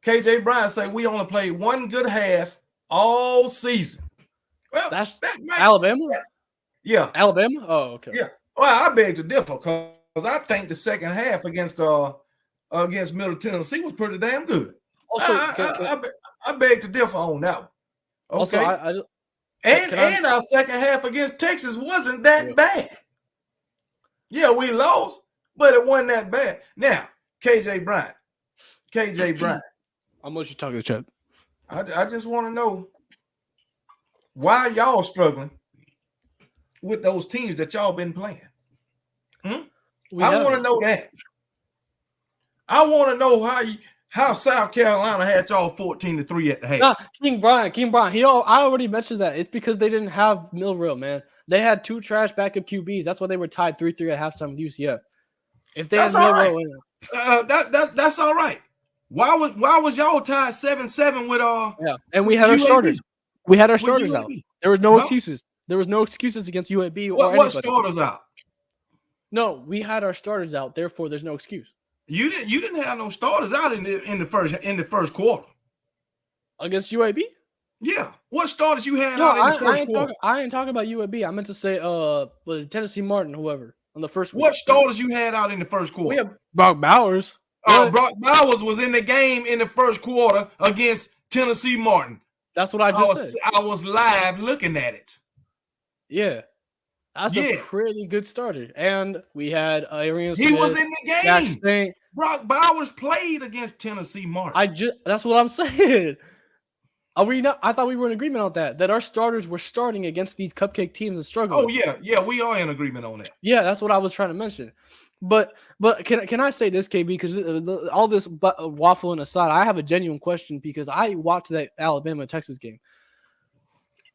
KJ Bryant say we only played 1 good half all season. Well, that's Alabama? Yeah. Alabama? Oh, okay. Yeah. Well, I beg to differ because I think the second half against against Middle Tennessee was pretty damn good. Also, I beg to differ on that one. also, Okay. And our second half against Texas wasn't that bad. Yeah, we lost, but it wasn't that bad. Now, KJ Bryant. How much you talking, Chip? I just want to know why y'all struggling with those teams that y'all been playing. I want to know that. I want to know how South Carolina had y'all 14-3 at the half. Nah, King Brian. I already mentioned that. It's because they didn't have Milrow, man. They had 2 trash backup QBs. That's why they were tied 3-3 at halftime with UCF. If they had Milrow in it, that's all right. Why was y'all tied 7-7 with and we had our starters. We had our starters out. There was no excuses. There was no excuses against UAB or anybody. What starters out? No, we had our starters out. Therefore, there's no excuse. You didn't have no starters out in the first quarter against UAB. Yeah, what starters you had out in the first quarter? I ain't talking about UAB. I meant to say Tennessee Martin, whoever on the first. What starters you had out in the first quarter? We have Brock Bowers. Brock Bowers was in the game in the first quarter against Tennessee Martin. That's what I just said. I was live looking at it. Yeah. That's a pretty good starter. And we had Arian Smith. He was in the game. Brock Bowers played against Tennessee Martin. That's what I'm saying. Are we not? I thought we were in agreement on that our starters were starting against these cupcake teams and struggling. Oh, yeah, we are in agreement on that. Yeah, that's what I was trying to mention. But can I say this, KB? Because all this waffling aside, I have a genuine question because I watched that Alabama-Texas game.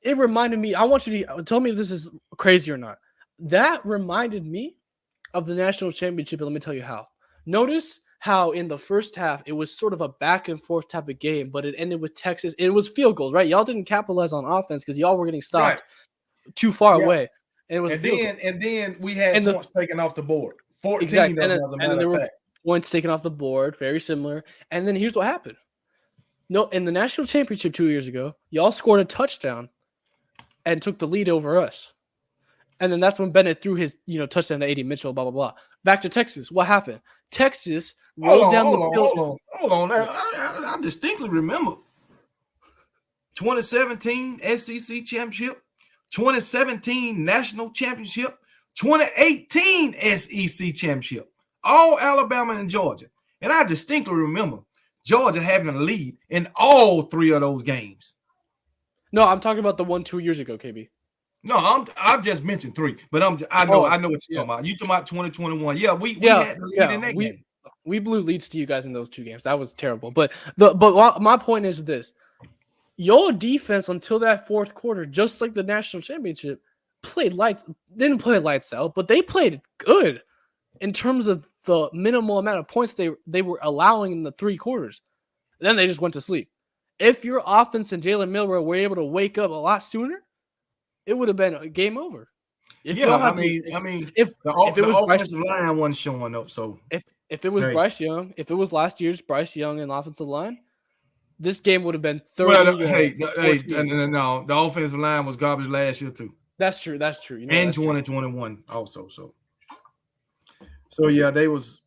It reminded me, I want you to tell me if this is crazy or not. That reminded me of the national championship, and let me tell you how. Notice how in the first half, it was sort of a back and forth type of game, but it ended with Texas. It was field goals, right? Y'all didn't capitalize on offense because y'all were getting stopped too far away. And it was then we had points taken off the board. 14 exactly. as a matter of fact. Points taken off the board, very similar. And then here's what happened. No, in the national championship 2 years ago, y'all scored a touchdown and took the lead over us. And then that's when Bennett threw his, touchdown to A.D. Mitchell, blah, blah, blah. Back to Texas. What happened? Texas rolled down the field. Hold on. I distinctly remember 2017 SEC championship, 2017 national championship, 2018 SEC championship. All Alabama and Georgia. And I distinctly remember Georgia having a lead in all 3 of those games. No, I'm talking about the one 2 years ago, KB. No, I've just mentioned 3, but I know what you're talking about. You talking about 2021? Yeah, we had the lead in that game. We blew leads to you guys in those 2 games. That was terrible. But my point is this: your defense until that fourth quarter, just like the national championship, didn't play lights out, but they played good in terms of the minimal amount of points they were allowing in the 3 quarters. Then they just went to sleep. If your offense and Jalen Milrow were able to wake up a lot sooner, it would have been a game over. If the offensive line wasn't showing up, so if it was Bryce Young, if it was last year's Bryce Young and offensive line, this game would have been 30. No, the offensive line was garbage last year too. That's true. And 2021 also. So yeah, they was.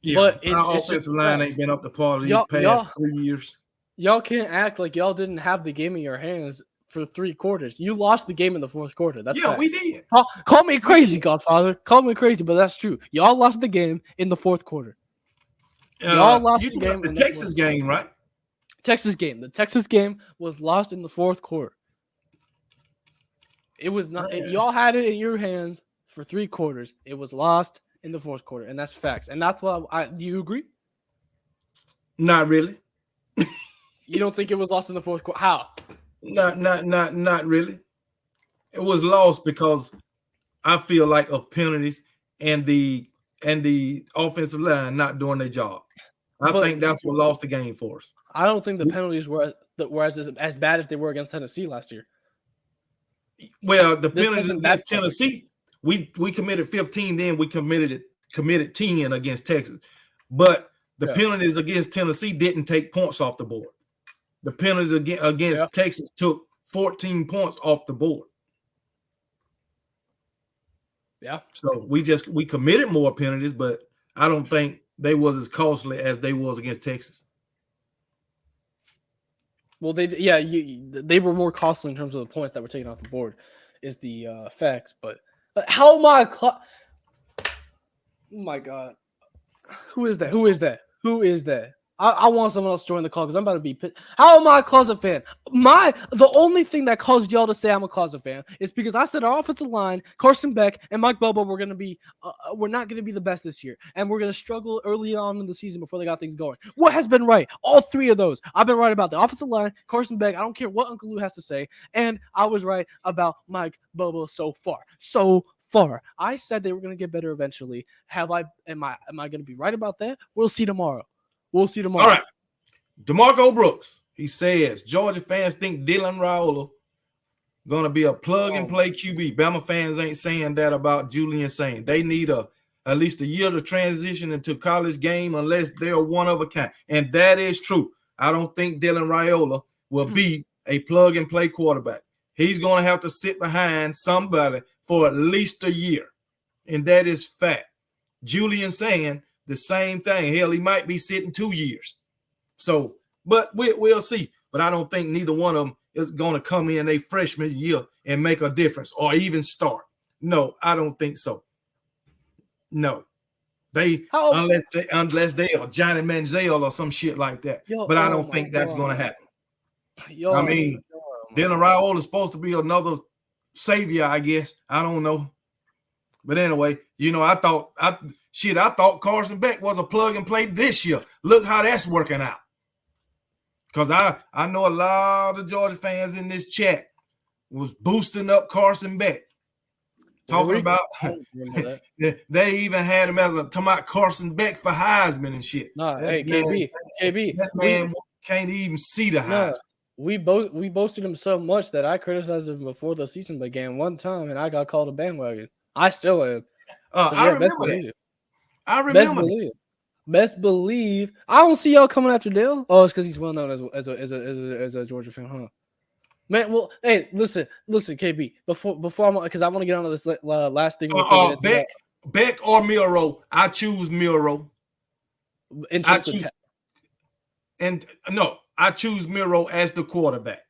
Yeah, but our offensive line ain't been up to par these past 3 years. Y'all can't act like y'all didn't have the game in your hands for 3 quarters. You lost the game in the fourth quarter. That's facts. We did. Call me crazy, Godfather. Call me crazy, but that's true. Y'all lost the game in the fourth quarter. Y'all lost the game in the Texas game, right? Texas game. The Texas game was lost in the fourth quarter. It was not. Y'all had it in your hands for 3 quarters. It was lost in the fourth quarter, and that's facts. And that's why. Do you agree? Not really. You don't think it was lost in the fourth quarter? How? Not really. It was lost because I feel like of penalties and the offensive line not doing their job. I think that's what lost the game for us. I don't think the penalties were as bad as they were against Tennessee last year. Well, the penalties against Tennessee, we committed 15, then we committed 10 against Texas. But the penalties against Tennessee didn't take points off the board. The penalties against Texas took 14 points off the board. Yeah. So we committed more penalties, but I don't think they was as costly as they was against Texas. Well, they were more costly in terms of the points that were taken off the board, is the facts. But how am I? Oh my god, who is that? Who is that? Who is that? I want someone else to join the call because I'm about to be pissed. How am I a closet fan? The only thing that caused y'all to say I'm a closet fan is because I said our offensive line, Carson Beck and Mike Bobo, we're not gonna be the best this year, and we're gonna struggle early on in the season before they got things going. What has been right? All three of those. I've been right about the offensive line, Carson Beck. I don't care what Uncle Lou has to say, and I was right about Mike Bobo so far. I said they were going to get better eventually. Am I going to be right about that? We'll see tomorrow. All right. DeMarco Brooks, he says Georgia fans think Dylan Raiola going to be a plug-and-play QB. Bama fans ain't saying that about Julian Sain. They need at least a year to transition into college game unless they're one of a kind. And that is true. I don't think Dylan Raiola will be a plug-and-play quarterback. He's going to have to sit behind somebody for at least a year. And that is fact. Julian saying the same thing. Hell, he might be sitting 2 years. So, but we'll see. But I don't think neither one of them is going to come in a freshman year and make a difference or even start. No, I don't think so. No. Unless they are Johnny Manziel or some shit like that. But I don't think that's going to happen. I mean, Dylan Raiola is supposed to be another savior, I guess. I don't know. But anyway, I thought Carson Beck was a plug and play this year. Look how that's working out. Because I know a lot of Georgia fans in this chat was boosting up Carson Beck. Talking about they even had him as talking about Carson Beck for Heisman and shit. KB. That man can't even see the Heisman. We boasted him so much that I criticized him before the season began one time, and I got called a bandwagon. I still am. I remember that. I remember. Best believe. I don't see y'all coming after Dale. Oh, it's because he's well known as a Georgia fan, huh? Man, well, hey, listen, KB. Before I'm, because I want to get on to this last thing. Beck or Milroe. I choose Milroe. I choose Milroe as the quarterback.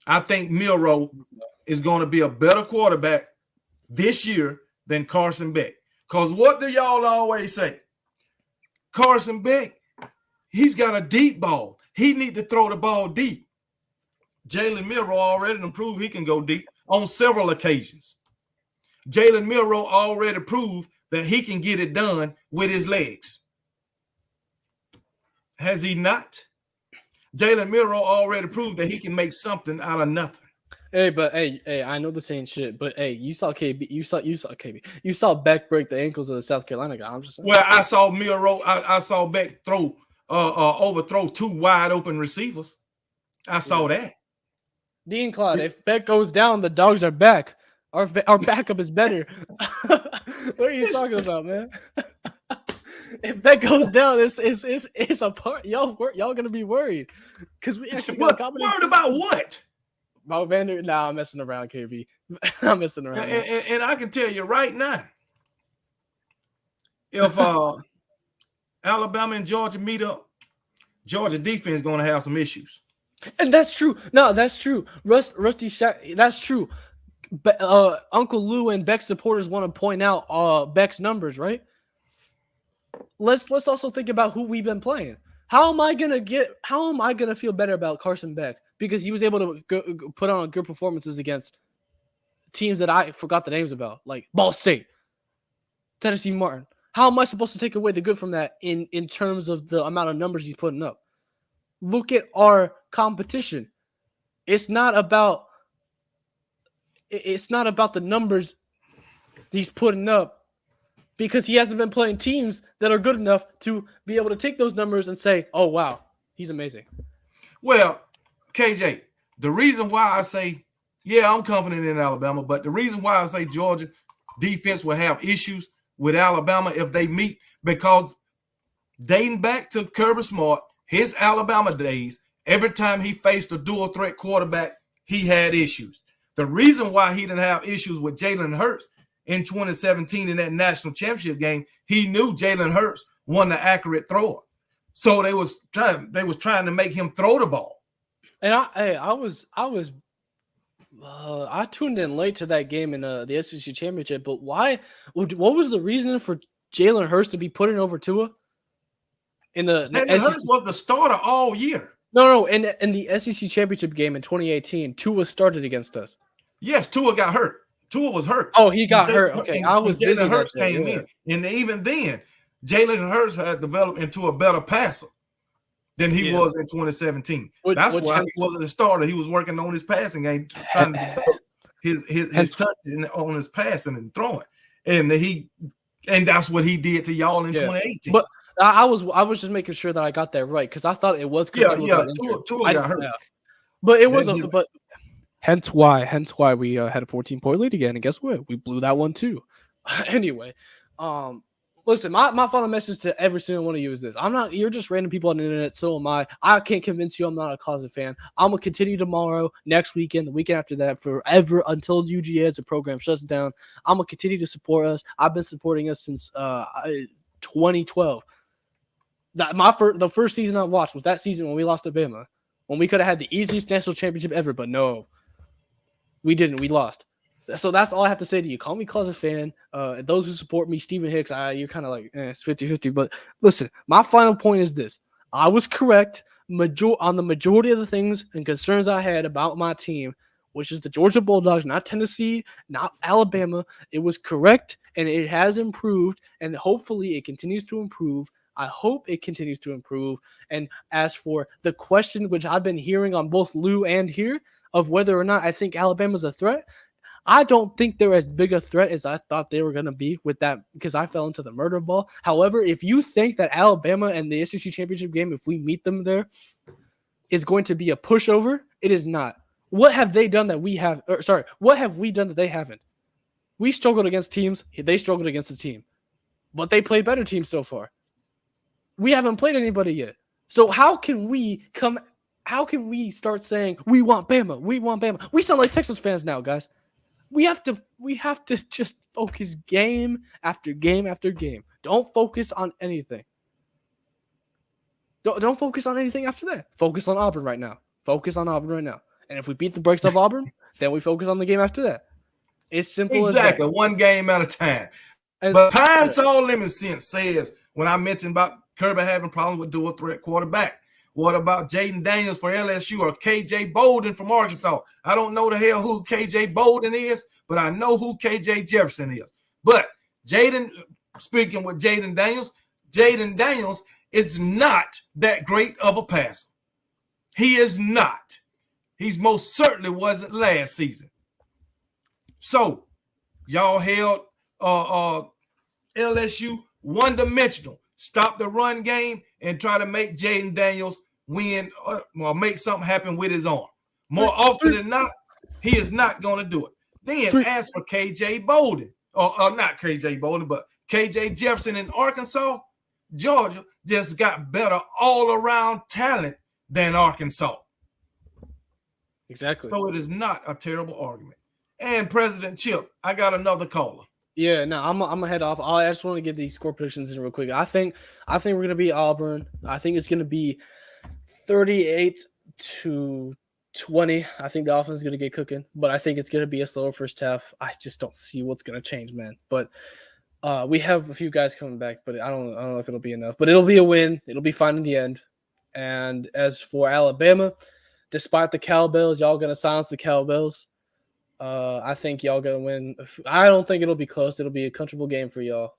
I think Milroe is going to be a better quarterback this year than Carson Beck. Because what do y'all always say? Carson Beck, he's got a deep ball. He need to throw the ball deep. Jalen Milroe already proved he can go deep on several occasions. Jalen Milroe already proved that he can get it done with his legs. Has he not? Jalen Milroe already proved that he can make something out of nothing. Hey, I know this ain't shit, but hey, you saw KB, you saw KB, you saw Beck break the ankles of the South Carolina guy. I'm just saying. Well, I saw Milroe, I saw Beck overthrow two wide open receivers. I saw that. Dean Clyde, if Beck goes down, the dogs are back. Our backup is better. What are you talking about, man? If Beck goes down, it's a part. Y'all gonna be worried because we actually worried about what? About Vander? Nah, I'm messing around, KB. I'm messing around. And I can tell you right now, if Alabama and Georgia meet up, Georgia defense is going to have some issues. And that's true. No, that's true. Rusty Shack. That's true. But Uncle Lou and Beck supporters want to point out Beck's numbers, right? Let's also think about who we've been playing. How am I gonna feel better about Carson Beck because he was able to put on good performances against teams that I forgot the names about, like Ball State, Tennessee Martin? How am I supposed to take away the good from that in terms of the amount of numbers he's putting up? Look at our competition. It's not about the numbers he's putting up because he hasn't been playing teams that are good enough to be able to take those numbers and say, oh, wow, he's amazing. Well, KJ, the reason why I say, yeah, I'm confident in Alabama, but the reason why I say Georgia defense will have issues with Alabama if they meet, because dating back to Kirby Smart, his Alabama days, every time he faced a dual threat quarterback, he had issues. The reason why he didn't have issues with Jalen Hurts in 2017 in that national championship game, he knew Jalen Hurts wasn't an accurate thrower. So they was trying to make him throw the ball. And I tuned in late to that game in the SEC championship. But why? What was the reason for Jalen Hurts to be put in over Tua in the Jalen SEC? Hurts was the starter all year. No. In the SEC championship game in 2018, Tua started against us. Yes, Tua got hurt. Tua was hurt. Oh, he got hurt. Okay, I was busy Jalen Hurts that day, came in, and even then, Jalen Hurts had developed into a better passer than he was in 2017. That's why he wasn't a starter. He was working on his passing game, trying to develop his touch on his passing and throwing, and that's what he did to y'all in 2018. But I was just making sure that I got that right because I thought it was Tua got hurt. But it wasn't. But hence why we had a 14-point lead again, and guess what? We blew that one too. Anyway, listen, my final message to every single one of you is this. You're just random people on the internet, so am I. I can't convince you I'm not a closet fan. I'm going to continue tomorrow, next weekend, the weekend after that, forever until UGA as a program shuts down. I'm going to continue to support us. I've been supporting us since 2012. The first season I watched was that season when we lost to Bama, when we could have had the easiest national championship ever, but no, we didn't. We lost. So that's all I have to say to you. Call me closet fan. Those who support me, Stephen Hicks, you're kind of like, it's 50-50. But listen, my final point is this. I was correct on the majority of the things and concerns I had about my team, which is the Georgia Bulldogs, not Tennessee, not Alabama. It was correct, and it has improved, and hopefully it continues to improve. I hope it continues to improve. And as for the question, which I've been hearing on both Lou and here, of whether or not I think Alabama's a threat, I don't think they're as big a threat as I thought they were going to be with that because I fell into the murder ball. However, if you think that Alabama and the SEC championship game, if we meet them there, is going to be a pushover, it is not. What have they done that we have? What have we done that they haven't? We struggled against teams. They struggled against the team. But they played better teams so far. We haven't played anybody yet. So how can we start saying we want Bama? We want Bama. We sound like Texas fans now, guys. We have to just focus game after game after game. Don't focus on anything. Don't focus on anything after that. Focus on Auburn right now. And if we beat the brakes of Auburn, then we focus on the game after that. It's simple as that. Exactly. One game at a time. But Pine Saw Lemon Sense says, when I mentioned about Kirby having problems with dual threat quarterback, what about Jaden Daniels for LSU or KJ Bolden from Arkansas? I don't know the hell who KJ Bolden is, but I know who KJ Jefferson is. But speaking with Jaden Daniels is not that great of a passer. He is not. He's most certainly wasn't last season. So y'all held LSU one-dimensional. Stop the run game and try to make Jaden Daniels win or make something happen with his arm. More often than not, he is not going to do it. Then as for KJ Bolden, or not KJ Bolden, but KJ Jefferson in Arkansas, Georgia just got better all-around talent than Arkansas. Exactly. So it is not a terrible argument. And President Chip, I got another caller. Yeah, no, I'm gonna head off. I just want to get these score predictions in real quick. I think we're gonna beat Auburn. I think it's gonna be 38-20. I think the offense is gonna get cooking, but I think it's gonna be a slower first half. I just don't see what's gonna change, man. But we have a few guys coming back, but I don't know if it'll be enough. But it'll be a win. It'll be fine in the end. And as for Alabama, despite the cowbells, y'all gonna silence the cowbells. I think y'all gonna win. I don't think it'll be close. It'll be a comfortable game for y'all.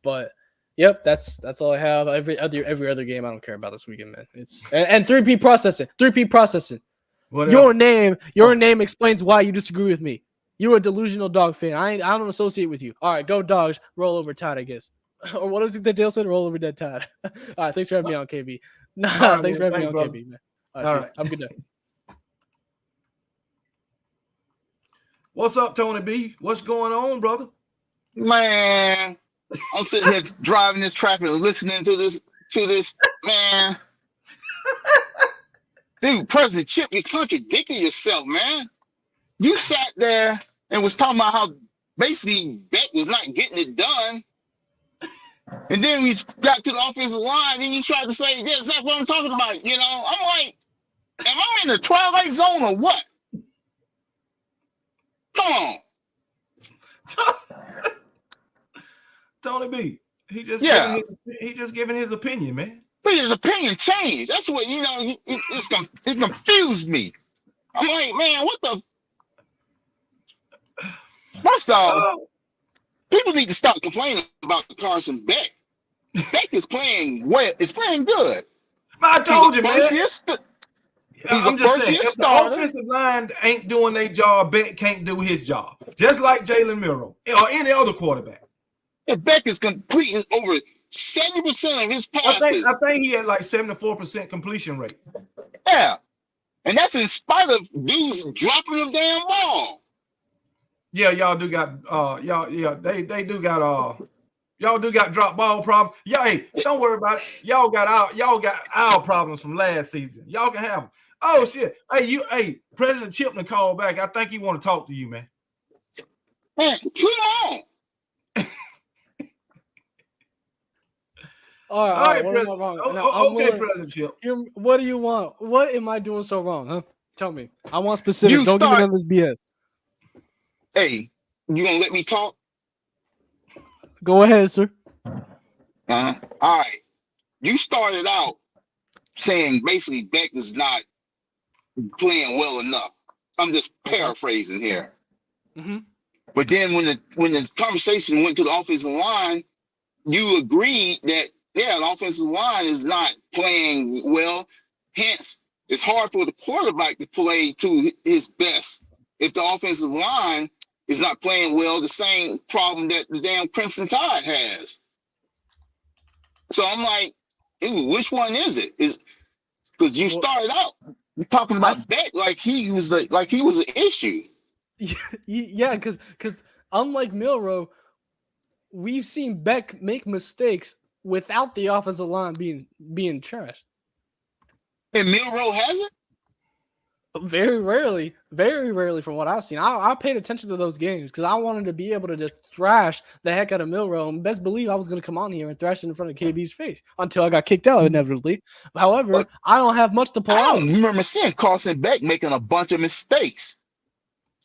But yep, that's all I have. Every other game I don't care about this weekend, man. It's and 3P processing. 3P processing. Whatever. Your name explains why you disagree with me. You're a delusional dog fan. I don't associate with you. All right, go Dogs. Roll over Tide, I guess. Or what is it that Dale said? Roll over dead Tide. All right, thanks for having me on, KB. Thanks for having me on, brother. KB, man. All right. Have a good day. What's up, Tony B? What's going on, brother? Man, I'm sitting here driving this traffic and listening to this, man. Dude, President Chip, you're contradicting yourself, man. You sat there and was talking about how basically Beck was not getting it done. And then we got to the offensive line, and you tried to say, "That's exactly what I'm talking about." You know, I'm like, am I in the twilight zone or what? Come on. Tony B. He just Yeah. giving his opinion, man. But his opinion changed. That's what, you know, it confused me. I'm like, man, what the? First off, people need to stop complaining about Carson Beck. Beck is playing well. It's playing good. I told you, man. He's I'm just saying, if the offensive line ain't doing their job, Beck can't do his job. Just like Jalen Milroe or any other quarterback. If Beck is completing over 70% of his passes. I think he had like 74% completion rate. Yeah. And that's in spite of dudes dropping them damn ball. Yeah, y'all do got they do got y'all do got drop ball problems. Yeah, hey, don't worry about it. Y'all got our problems from last season. Y'all can have them. Oh shit. Hey, President Chipman called back. I think he want to talk to you, man. Man, come on. All right, what am I wrong? Okay, President Chip. What do you want? What am I doing so wrong, huh? Tell me. I want specifics. Don't give me none of this BS. Hey, you gonna let me talk? Go ahead, sir. All right. You started out saying basically Beck is not playing well enough. I'm just paraphrasing here. Mm-hmm. But then when the conversation went to the offensive line, you agreed that the offensive line is not playing well. Hence, it's hard for the quarterback to play to his best if the offensive line is not playing well. The same problem that the damn Crimson Tide has. So I'm like, which one is it? Is because you started out talking about Beck like he was an issue. Yeah, because unlike Milroe, we've seen Beck make mistakes without the offensive line being trashed. And Milroe hasn't? Very rarely from what I've seen. I paid attention to those games because I wanted to be able to just thrash the heck out of Milroe, and best believe I was going to come on here and thrash it in front of KB's face until I got kicked out inevitably. However, I don't have much to pull out. I don't remember seeing Carson Beck making a bunch of mistakes.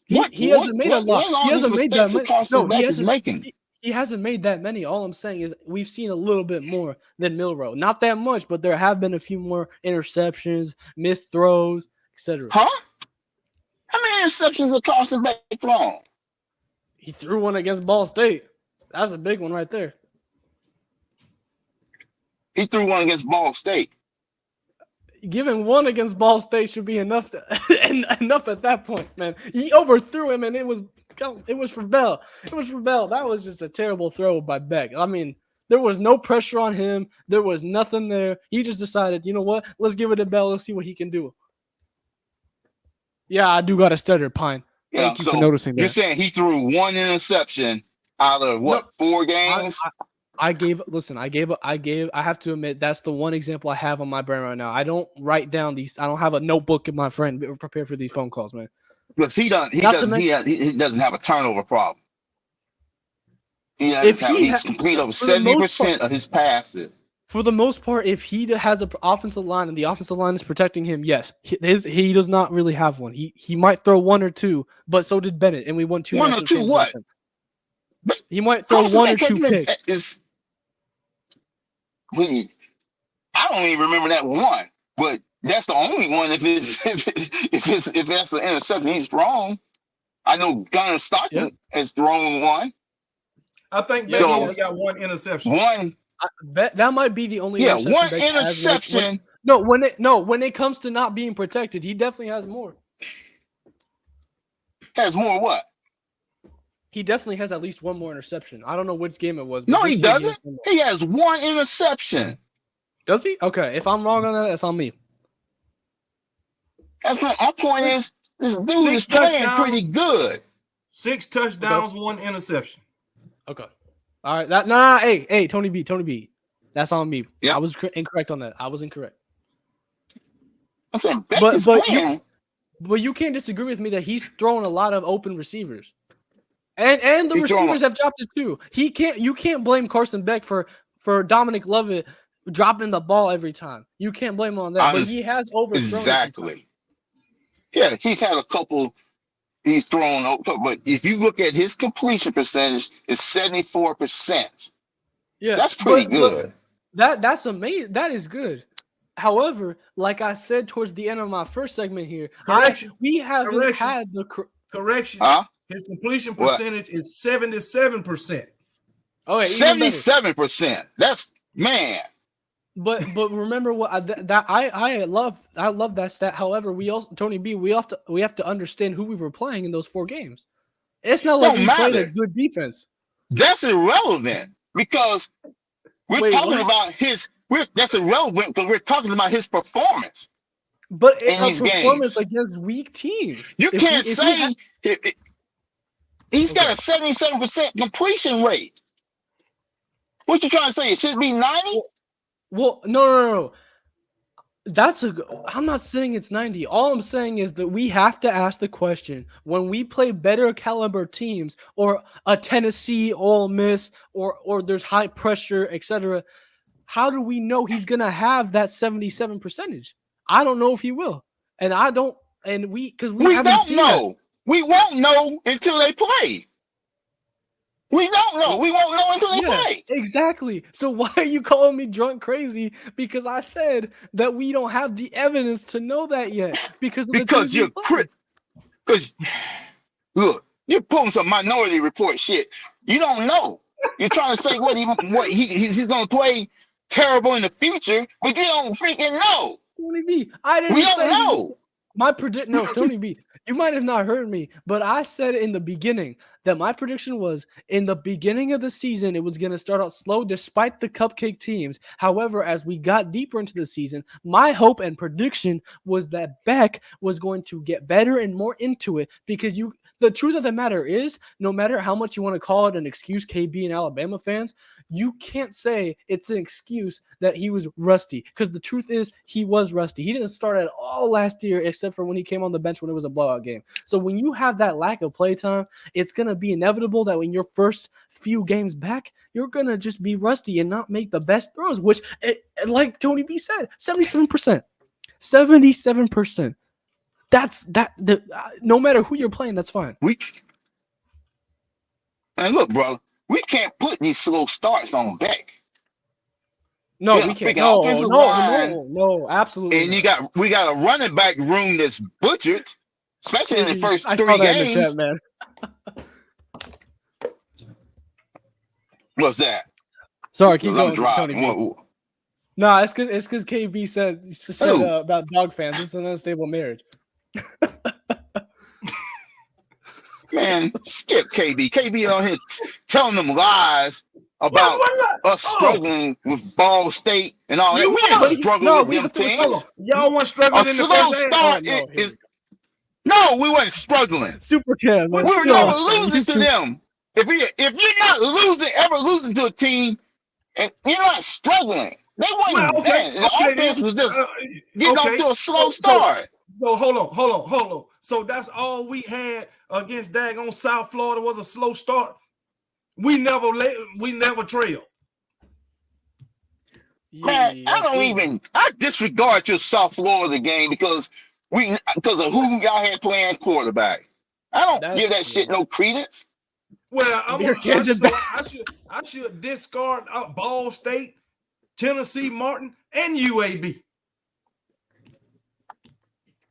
He hasn't made a lot. He hasn't made that many. Carson Beck is making. He hasn't made that many. All I'm saying is we've seen a little bit more than Milroe. Not that much, but there have been a few more interceptions, missed throws, etc. Huh? How many interceptions did Carson Beck thrown? He threw one against Ball State. That's a big one right there. He threw one against Ball State. Giving one against Ball State should be enough enough at that point, man. He overthrew him, and it was for Bell. It was for Bell. That was just a terrible throw by Beck. I mean, there was no pressure on him. There was nothing there. He just decided, you know what? Let's give it to Bell. Let's see what he can do. Yeah, I do got a stutter, Pine. Thank you for noticing that. You're saying he threw one interception out of what, 4 games? I have to admit that's the one example I have on my brain right now. I don't write down these. I don't have a notebook in my friend prepared for these phone calls, man. Because he doesn't have a turnover problem. He's complete over 70% of his passes. For the most part, if he has an offensive line and the offensive line is protecting him, yes, he does not really have one. He might throw 1 or 2, but so did Bennett, and we won 2. 1 or 2 what? But he might throw 1 or 2 picks. I don't even remember that one, but that's the only one. If that's an interception, he's thrown. I know Gunnar Stockton has thrown 1. I think Beck only got 1 interception. That might be the only. Yeah, 1 interception. When it comes to not being protected, he definitely has more. Has more what? He definitely has at least 1 more interception. I don't know which game it was. No, he doesn't. He has 1 interception. Does he? Okay, if I'm wrong on that, that's on me. That's what my point is. This dude is playing pretty good. 6 touchdowns, 1 interception. Okay. All right. Hey, Tony B. That's on me. Yep. I was incorrect on that. I was incorrect. I'm saying Beck is playing. But you can't disagree with me that he's throwing a lot of open receivers. And the receivers have dropped it too. You can't blame Carson Beck for for Dominic Lovett dropping the ball every time. You can't blame him on that. But he has overthrown exactly. Yeah, he's had a couple. He's thrown over, but if you look at his completion percentage, it's 74%. Yeah, that's pretty good. That's amazing. That is good. However, like I said towards the end of my first segment here, we haven't had the correction. Huh? His completion percentage is 77%. Oh, yeah, 77%. That's man. But remember what I love that stat. However, we also Tony B, we have to understand who we were playing in those 4 games. It's not like we played a good defense. That's irrelevant because we're talking about his. That's irrelevant because we're talking about his performance. But in his performance games against weak teams. You can't say he's got a 77% completion rate. What you trying to say? It should be 90? Well, no. I'm not saying it's 90. All I'm saying is that we have to ask the question when we play better caliber teams or a Tennessee, Ole Miss, or there's high pressure, etc. How do we know he's gonna have that 77%? I don't know if he will, and I don't, and we don't know. We won't know until they play. We don't know. We won't know until they play. Exactly. So why are you calling me drunk crazy? Because I said that we don't have the evidence to know that yet. Because you're because look, you're pulling some Minority Report shit. You don't know. You're trying to say he's gonna play terrible in the future, but you don't freaking know. Tony B, I didn't. We don't know. Tony B, you might have not heard me, but I said in the beginning that my prediction was in the beginning of the season, it was going to start out slow despite the cupcake teams. However, as we got deeper into the season, my hope and prediction was that Beck was going to get better and more into it because the truth of the matter is, no matter how much you want to call it an excuse, KB and Alabama fans, you can't say it's an excuse that he was rusty because the truth is he was rusty. He didn't start at all last year except for when he came on the bench when it was a blowout game. So when you have that lack of play time, it's going to be inevitable that when your first few games back, you're going to just be rusty and not make the best throws, which, like Tony B said, 77%. 77%. No matter who you're playing, that's fine. And look, bro, we can't put these slow starts on Beck. No, we can't. No, absolutely. And we got a running back room that's butchered, especially in the first 3 games. I saw that in the chat, man. What's that? Sorry, keep going. No, it's because KB said about dog fans. It's an unstable marriage. Man, skip KB. KB on here telling them lies about us struggling with Ball State and all that. We didn't struggle with them teams. Y'all weren't struggling in the first start. No, we weren't struggling. Super Cam. We were never losing to them. If you're not ever losing to a team, and you're not struggling, they weren't. The offense was just getting off to a slow start. So hold on. So that's all we had against daggone South Florida was a slow start. We never trailed. Man, I disregard your South Florida game because of who y'all had playing quarterback. I don't give that shit no credence. Well, I should discard Ball State, Tennessee, Martin, and UAB.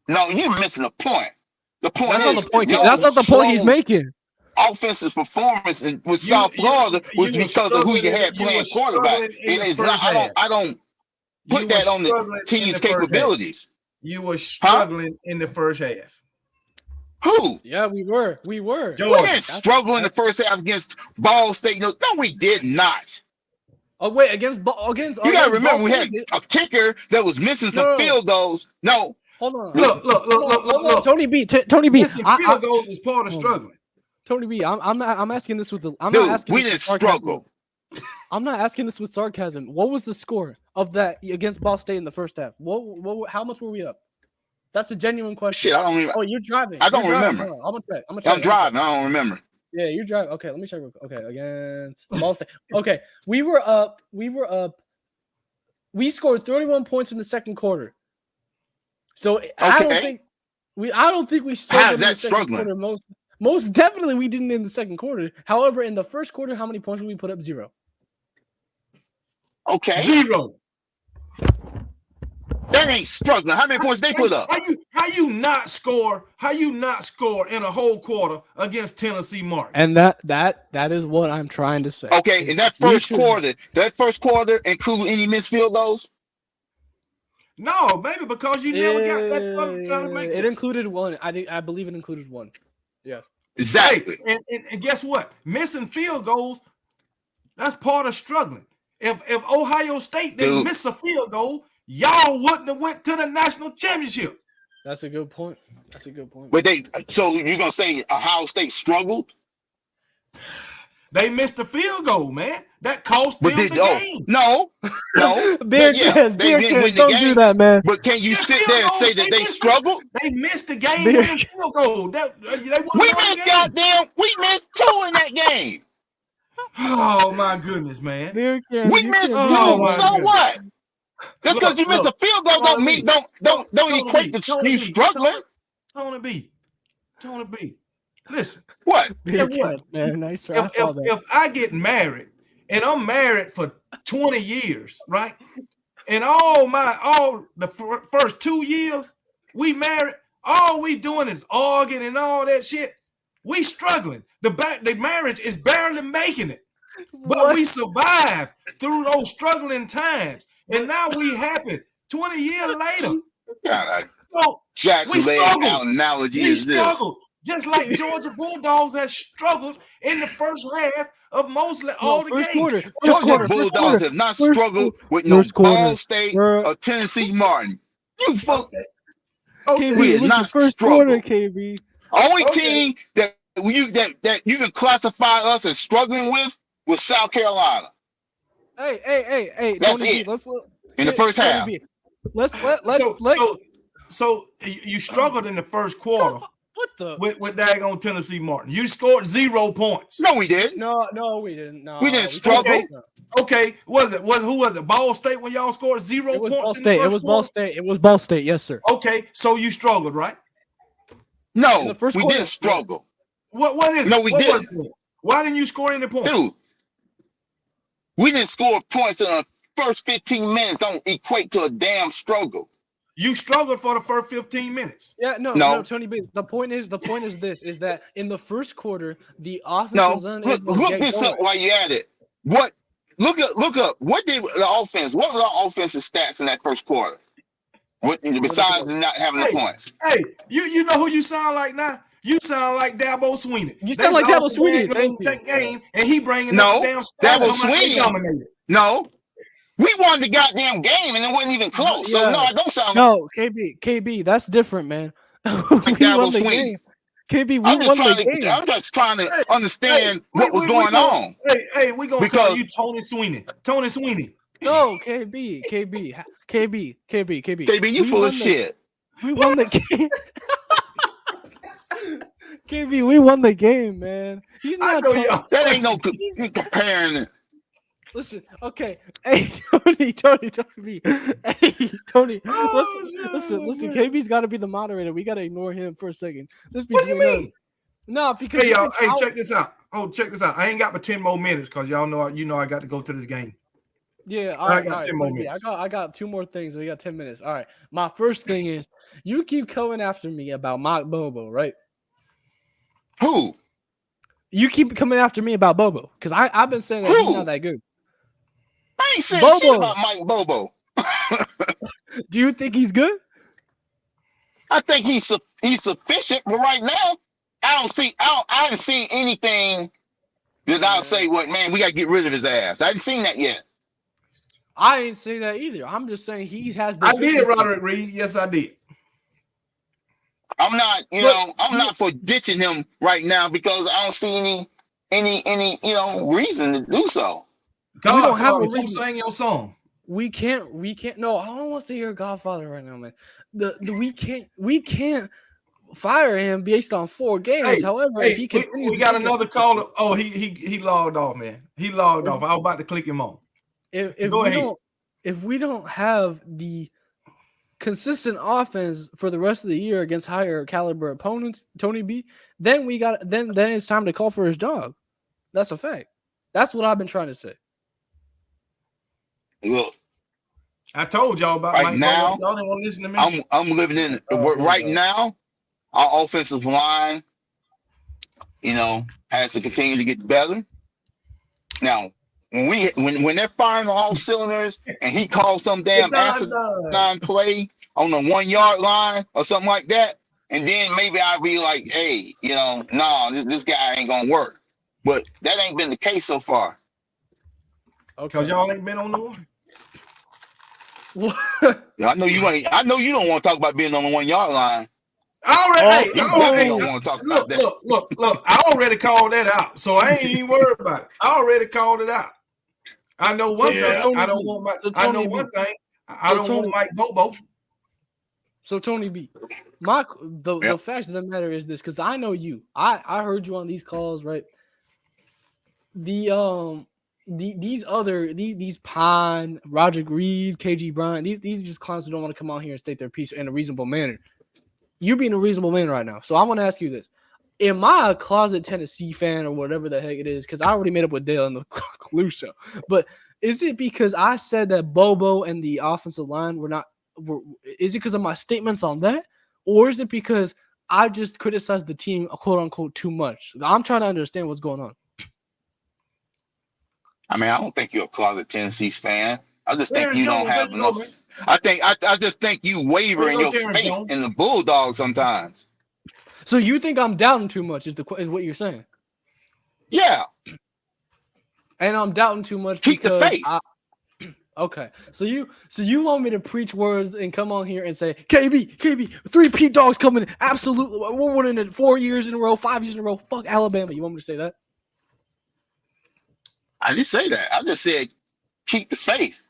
No, you're missing the point. The point that's not the point he's making. Offensive performance with South Florida was because of who you had playing quarterback. It is not. I don't put that on the team's capabilities. You were struggling in the first half. Who? Yeah, we were. We didn't struggle in the first half against Ball State. No, we did not. Oh wait, against you gotta remember we had a kicker that was missing some field goals. No. Hold on. Look. Tony B. Field goals is part of struggling. Tony B. I'm asking this with the. We didn't struggle. I'm not asking this with sarcasm. What was the score of that against Ball State in the first half? How much were we up? That's a genuine question. Shit, I don't even. Oh, you're driving. I don't remember. I'm gonna check. I'm driving. I don't remember. Yeah, you drive. Okay, let me check. Okay, against Ball State. Okay, we were up. We scored 31 points in the second quarter. So I don't think we How struggled is in the that second struggling? quarter. Most definitely we didn't in the second quarter. However, in the first quarter, how many points did we put up? 0. Okay, 0. that ain't struggling. How many points they put up? How you not score? How you not score in a whole quarter against Tennessee Martin? And that is what I'm trying to say. Okay, in that first quarter include any missed field goals? No, maybe because you never got that trying to make it included one. I believe it included one. Yes. Exactly. Hey, and guess what? Missing field goals, that's part of struggling. If Ohio State didn't miss a field goal, y'all wouldn't have went to the national championship. That's a good point. But so you're gonna say Ohio State struggled? They missed the field goal, man. That cost them the game. No. Bearcats, they didn't win the don't game. do that, man. But can you sit there and say that they struggled? They missed the game-winning field goal. We missed 2 in that game. Oh my goodness, man. We missed 2. So what? Just because you miss a field goal don't equate to you struggling. Tony B. Listen. What? Man, nice. If I get married and I'm married for 20 years, right? And all the first 2 years we married, all we doing is arguing and all that shit. We struggling. The marriage is barely making it. But we survived through those struggling times. And now we happy 20 years later. So we struggled. Analogy we is struggled. Just like Georgia Bulldogs has struggled in the first half of mostly all the games. Georgia Bulldogs have not struggled with no Ball State or Tennessee Martin. You fuck. Okay. We have not struggled. KB. Only team that you can classify us as struggling with was South Carolina. Hey. That's Tony it. B, In the first half. So you struggled in the first quarter. What the? With daggone Tennessee Martin. You scored 0 points. No, we didn't. No, we didn't. No, we didn't struggle. Okay. Who was it? Ball State when y'all scored 0 points? It was Ball State. It was Ball State. Yes, sir. Okay, so you struggled, right? No, we didn't struggle. What is it? No, we didn't. Why didn't you score any points? Dude, we didn't score points in the first 15 minutes. Don't equate to a damn struggle. You struggled for the first 15 minutes. Yeah, no, Tony B. The point is this is that in the first quarter, the offense was unable look this up while you're at it. Look up what did the offense? What were the offensive stats in that first quarter? Besides not having the points. Hey, you know who you sound like now? You sound like Dabo Swinney. You sound like Dabo Swinney. That game, and he bringing up the damn stats. Dabo Swinney. No. We won the goddamn game, and it wasn't even close. Yeah. So, no, I don't sound KB, that's different, man. we won the game. KB, we won the game. I'm just trying to understand what was going on. Hey, we're going to call you Tony Sweeney. Tony Sweeney. No, KB, you full of shit. We won the game. KB, we won the game, man. He's not. That ain't no comparing it. Listen, okay. Hey, Tony. Hey, Tony. Listen. KB's got to be the moderator. We got to ignore him for a second. What do you mean? No, because hey, y'all. Hey, check this out. Check this out. I ain't got but 10 more minutes because y'all know. I got to go to this game. Yeah, I got 10 more minutes. I got 2 more things. We got 10 minutes. All right. My first thing is you keep coming after me about Mock Bobo, right? Who? You keep coming after me about Bobo because I've been saying that he's not that good. I ain't saying shit about Mike Bobo. Do you think he's good? I think he's sufficient, but right now, I haven't seen anything that I'll say, man, we got to get rid of his ass. I haven't seen that yet. I ain't saying that either. I'm just saying he has. I did, Roderick Reed. Yes, I did. I'm not, I'm not for ditching him right now because I don't see any reason to do so. God, we don't have a reason to sing your song. We can't. No, I don't want to hear Godfather right now, man. We can't fire him based on 4 games. Hey, However, if he continues, we got another caller. Oh, he logged off, man. He logged off. I was about to click him on. If we don't have the consistent offense for the rest of the year against higher caliber opponents, Tony B, then it's time to call for his job. That's a fact. That's what I've been trying to say. Look, I told y'all about right Mike now. Bobo. Y'all didn't want to listen to me. I'm living in right now. Our offensive line, has to continue to get better. Now, when they're firing on all cylinders and he calls some damn asinine play on the 1 yard line or something like that, and then maybe I'll be like, hey, this guy ain't gonna work. But that ain't been the case so far. Because y'all ain't been on the one. I know you ain't. I know you don't want to talk about being on the 1 yard line. I already don't want to talk about that. Look, I already called that out, so I ain't even worried about it. I already called it out. I know one thing. I don't want Mike Bobo. So Tony B, the fact of the matter is this, because I know you. I heard you on these calls, right? These Pine, Roger Reed, KG Bryant, these are just clowns who don't want to come out here and state their piece in a reasonable manner. You being a reasonable man right now. So I want to ask you this. Am I a closet Tennessee fan or whatever the heck it is? Because I already made up with Dale in the Kangaroo show. But is it because I said that Bobo and the offensive line is it because of my statements on that? Or is it because I just criticized the team, quote unquote, too much? I'm trying to understand what's going on. I mean, I don't think you're a closet Tennessee fan. I just think you don't have enough. I just think you waver in your faith in the Bulldogs sometimes. So you think I'm doubting too much is what you're saying? Yeah. And I'm doubting too much Keep the faith. Okay. So you want me to preach words and come on here and say, KB, 3 Pete dogs coming in. Absolutely. We're winning it 4 years in a row, 5 years in a row. Fuck Alabama. You want me to say that? I didn't say that. I just said keep the faith.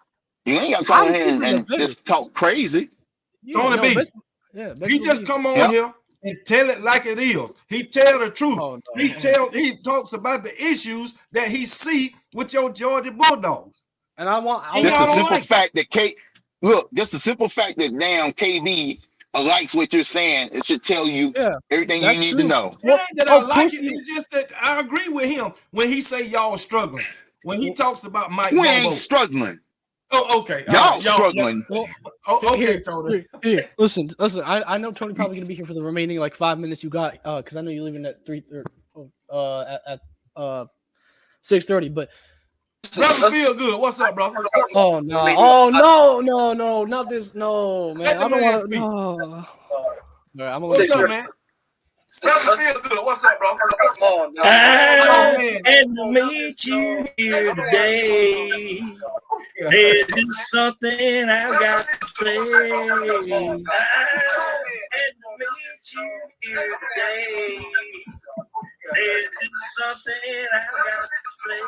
You ain't got to come in here and just talk crazy. Tony B. He just come on here and tell it like it is. He tell the truth. Oh, no. He talks about the issues that he see with your Georgia Bulldogs. And just the simple fact that damn KB likes what you're saying. It should tell you everything you need to know. It ain't that I like it. It's just that I agree with him when he say y'all struggling. When he talks about Mike Bobo. We ain't struggling. Oh, okay. Y'all struggling. Okay, Tony. Here, listen. I know Tony probably gonna be here for the remaining 5 minutes you got, because I know you're leaving at 3:30, at 6:30. But brother, feel good. What's up, brother? Oh no, not this. No, man. I don't want to. No. All right, I'm gonna. What's up, man? Brother, feel good. What's up, brother? Oh, no. And to meet you here today. There's just something I've got to say. And to meet you here today. There's just something I've got to say.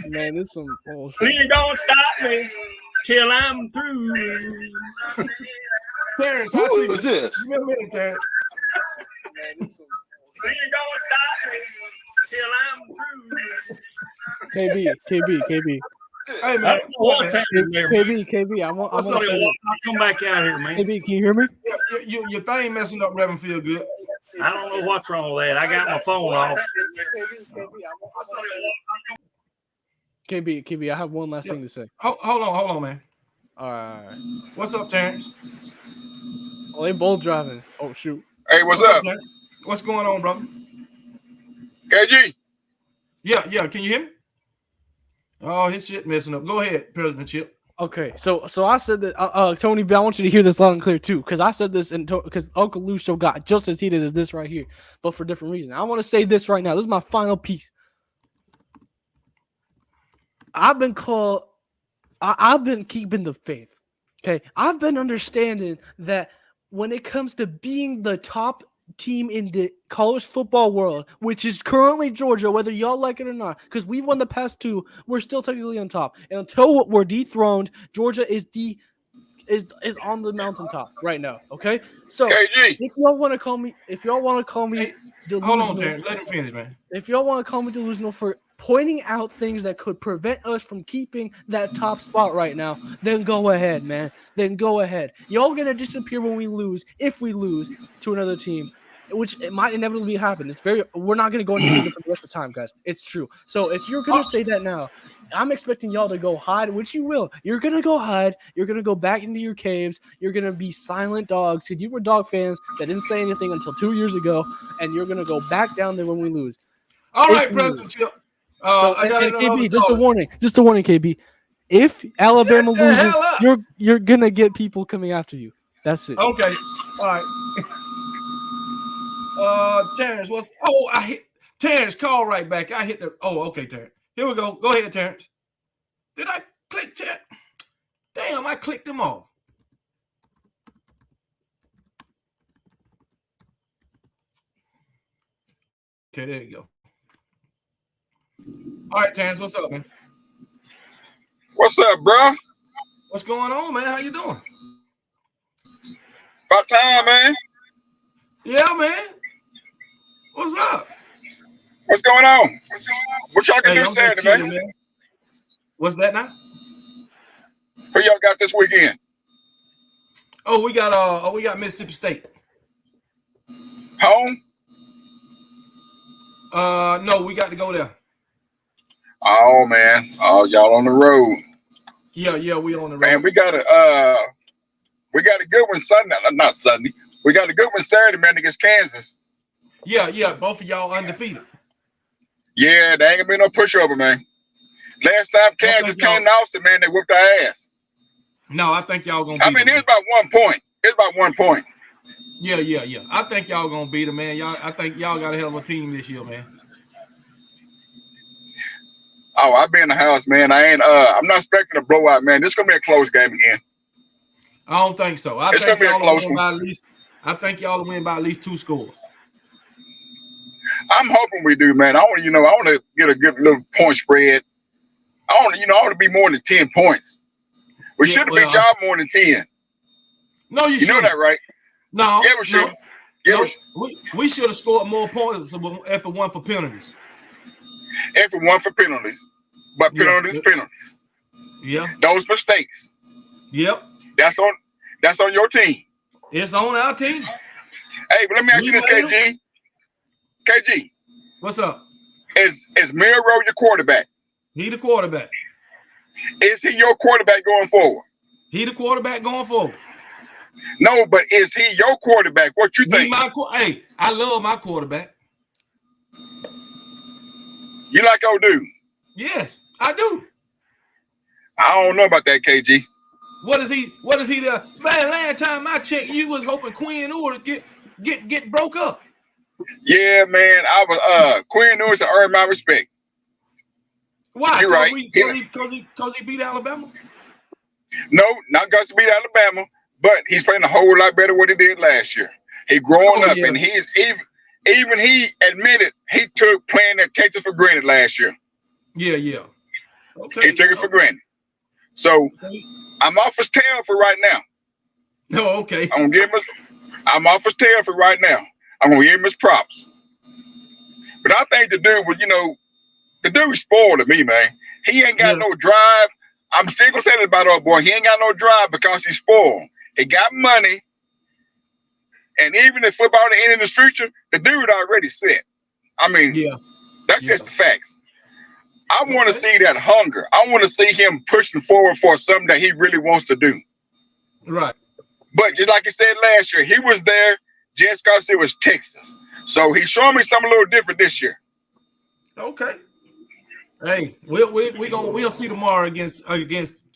Man, this some bullshit. Please don't stop me till I'm through. Terrence, who is this? Give me a minute, Terrence. Please don't stop me till I'm through. KB. Hey, man. KB, I'm gonna say I'll come back out here, man. KB, can you hear me? Your thing messing up, Reverend Feel Good. I don't know what's wrong with that. I got my phone off. KB, I have one last thing to say. Hold on, man. All right. What's up, Terrence? Oh, they both driving. Oh, shoot. Hey, what's up? What's going on, brother? KG. Yeah. Can you hear me? Oh, his shit messing up. Go ahead, President Chip. Okay, so I said that Tony B, I want you to hear this loud and clear too, because I said this because Uncle Lou show got just as heated as this right here, but for different reasons. I want to say this right now. This is my final piece. I've been keeping the faith. Okay, I've been understanding that when it comes to being the top team in the college football world, which is currently Georgia, whether y'all like it or not, because we've won the past 2, we're still technically on top. And until we're dethroned, Georgia is the is on the mountaintop right now. Okay, so KG. if y'all want to call me Hey, hold delusional, on, Terrence. Let him finish, man. if y'all want to call me delusional for pointing out things that could prevent us from keeping that top spot right now, then go ahead, man. Then go ahead. Y'all gonna disappear when we lose, if we lose to another team, which it might inevitably happen. We're not gonna go undefeated for the rest of the time, guys. It's true. So if you're gonna say that now, I'm expecting y'all to go hide, which you will. You're gonna go hide. You're gonna go back into your caves. You're gonna be silent dogs. Because you were dog fans that didn't say anything until 2 years ago, and you're gonna go back down there when we lose. All If right, we President lose. Chip. So I got and another KB, just a caller. warning, KB. If Alabama Shut the loses, hell up. you're gonna get people coming after you. That's it. Okay. All right. Terrence, I hit Terrence, call right back. I hit the okay, Terrence. Here we go. Go ahead, Terrence. Did I click Terrence? Damn, I clicked them all. Okay, there you go. All right, Terrence, what's up, man? What's up, bro? What's going on, man? How you doing? About time, man. Yeah, man. What's up? What's going on? What y'all can Hey, do I'm just Saturday, chilling, man? man. What's that now? Who y'all got this weekend? Oh, we got Mississippi State. Home? No, we got to go there. Oh man. Oh, y'all on the road. Yeah, we on the road. Man, we got a good one Sunday. Not Sunday. We got a good one Saturday, man, against Kansas. Yeah, both of y'all undefeated. Yeah, there ain't gonna be no pushover, man. Last time Kansas came to Austin, man, they whooped our ass. No, I think y'all gonna beat I mean, them. it was about 1 point. It's about 1 point. Yeah. I think y'all gonna beat them, man. I think y'all got a hell of a team this year, man. Oh, I'll be in the house, man. I'm not expecting a blowout, man. This is gonna be a close game again. I don't think so. I It's think gonna be a y'all will close win one. by at least. I think y'all will win by at least 2 scores. I'm hoping we do, man. I want to get a good little point spread. I want to be more than 10 points. We should have beat y'all more than 10. No, you know that, right? No, Yeah, we should. No, we should have scored more points if it weren't for penalties. If it weren't for penalties, but penalties. Yeah. Those mistakes. Yep. That's on your team. It's on our team. Hey, but let me ask you this, KG. KG. What's up? Is Miro your quarterback? He the quarterback. Is he your quarterback going forward? He the quarterback going forward. No, but is he your quarterback? What you think? Hey, I love my quarterback. You like old dude? Yes, I do. I don't know about that, KG. What is he there? Man, last time I checked, you was hoping Quinn Ewers get broke up. Yeah, man. I was Quinn Ewers to earn my respect. Why? You're right. Because he beat Alabama? No, not because he beat Alabama, but he's playing a whole lot better than what he did last year. He growing up, and he's even he admitted he took playing at Texas for granted last year. Yeah. Okay. He took it for granted. So I'm off his tail for right now. No, okay. I'm off his tail for right now. I'm gonna give him his props. But I think the dude was, the dude spoiled to me, man. He ain't got no drive. I'm still gonna say that about our boy. He ain't got no drive because he's spoiled. He got money, and even if football ain't in the future, the dude already set. I mean, that's just the facts. I want to see that hunger. I want to see him pushing forward for something that he really wants to do. Right. But just like he said last year, he was there just because it was Texas. So he's showing me something a little different this year. Okay. Hey, we'll see tomorrow against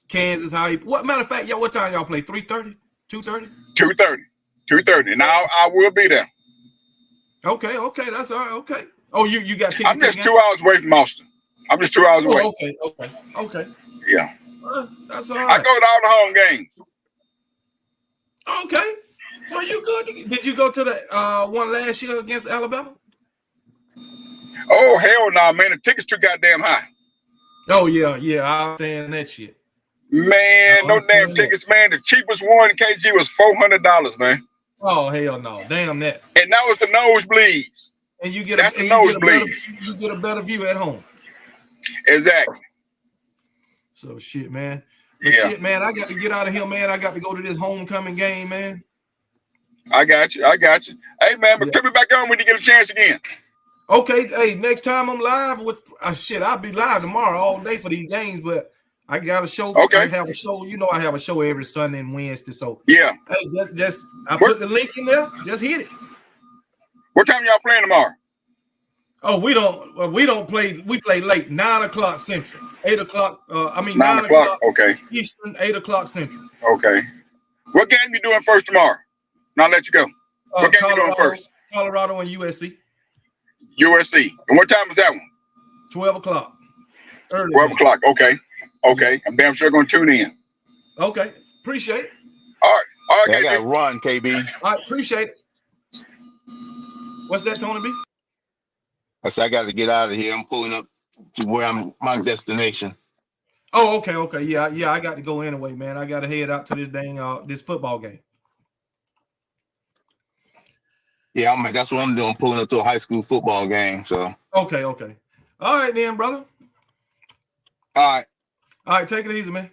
Kansas. What matter of fact, what time y'all play? 3:30? 2:30? 2:30. Now I will be there. Okay, that's all right. Okay. Oh, you got tickets? I'm just 2 hours away from Austin. I'm just 2 hours away. Okay. Yeah. That's all right. I go to all the home games. Okay. Well, you good? Did you go to the one last year against Alabama? Oh hell no, man! The tickets too goddamn high. Oh yeah, I understand that shit. Man, no damn tickets, man. The cheapest one in KG was $400, man. Oh hell no! Damn that! And that was the nosebleeds. And you get That's the you nosebleeds. get a better view at home. Exactly. So shit, man. But Yeah. shit, man, I got to get out of here, man. I got to go to this homecoming game, man. I got you. Hey, man, but put me back on when you get a chance again. Okay, hey, next time I'm live with shit, I'll be live tomorrow all day for these games, but I got a show. Okay. I have a show. You know, I have a show every Sunday and Wednesday. So yeah. Hey, just I put the link in there. Just hit it. What time y'all playing tomorrow? Oh, we don't play. We play late, 9 o'clock Central, 8 o'clock. 9 o'clock. Okay. Eastern, 8 o'clock Central. Okay. What game you doing first tomorrow? Now I'll let you go. What game you doing first? Colorado and USC. USC. And what time is that one? 12 o'clock. Early. 12 o'clock. Okay. Okay. I'm damn sure going to tune in. Okay. Appreciate it. All right. All right, Yeah, I KB. got to run, KB. All right. Appreciate it. What's that, Tony B? I said I got to get out of here. I'm pulling up to where my destination. Oh, okay. Okay. Yeah. I got to go anyway, man. I got to head out to this this football game. Yeah, that's what I'm doing. Pulling up to a high school football game. So. Okay. Okay. All right, then, brother. All right. All right. Take it easy, man.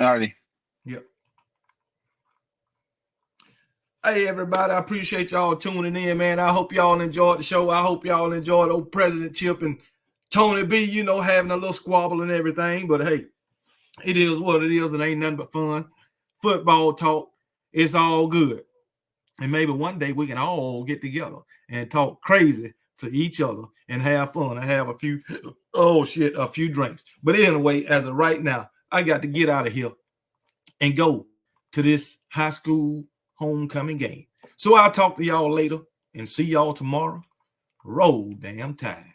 All righty. Yep. Hey, everybody. I appreciate y'all tuning in, man. I hope y'all enjoyed the show. I hope y'all enjoyed old President Chip and Tony B, having a little squabble and everything. But hey, it is what it is. It ain't nothing but fun. Football talk. It's all good. And maybe one day we can all get together and talk crazy to each other and have fun and have a few drinks. But anyway, as of right now, I got to get out of here and go to this high school homecoming game. So I'll talk to y'all later and see y'all tomorrow. Roll damn tide.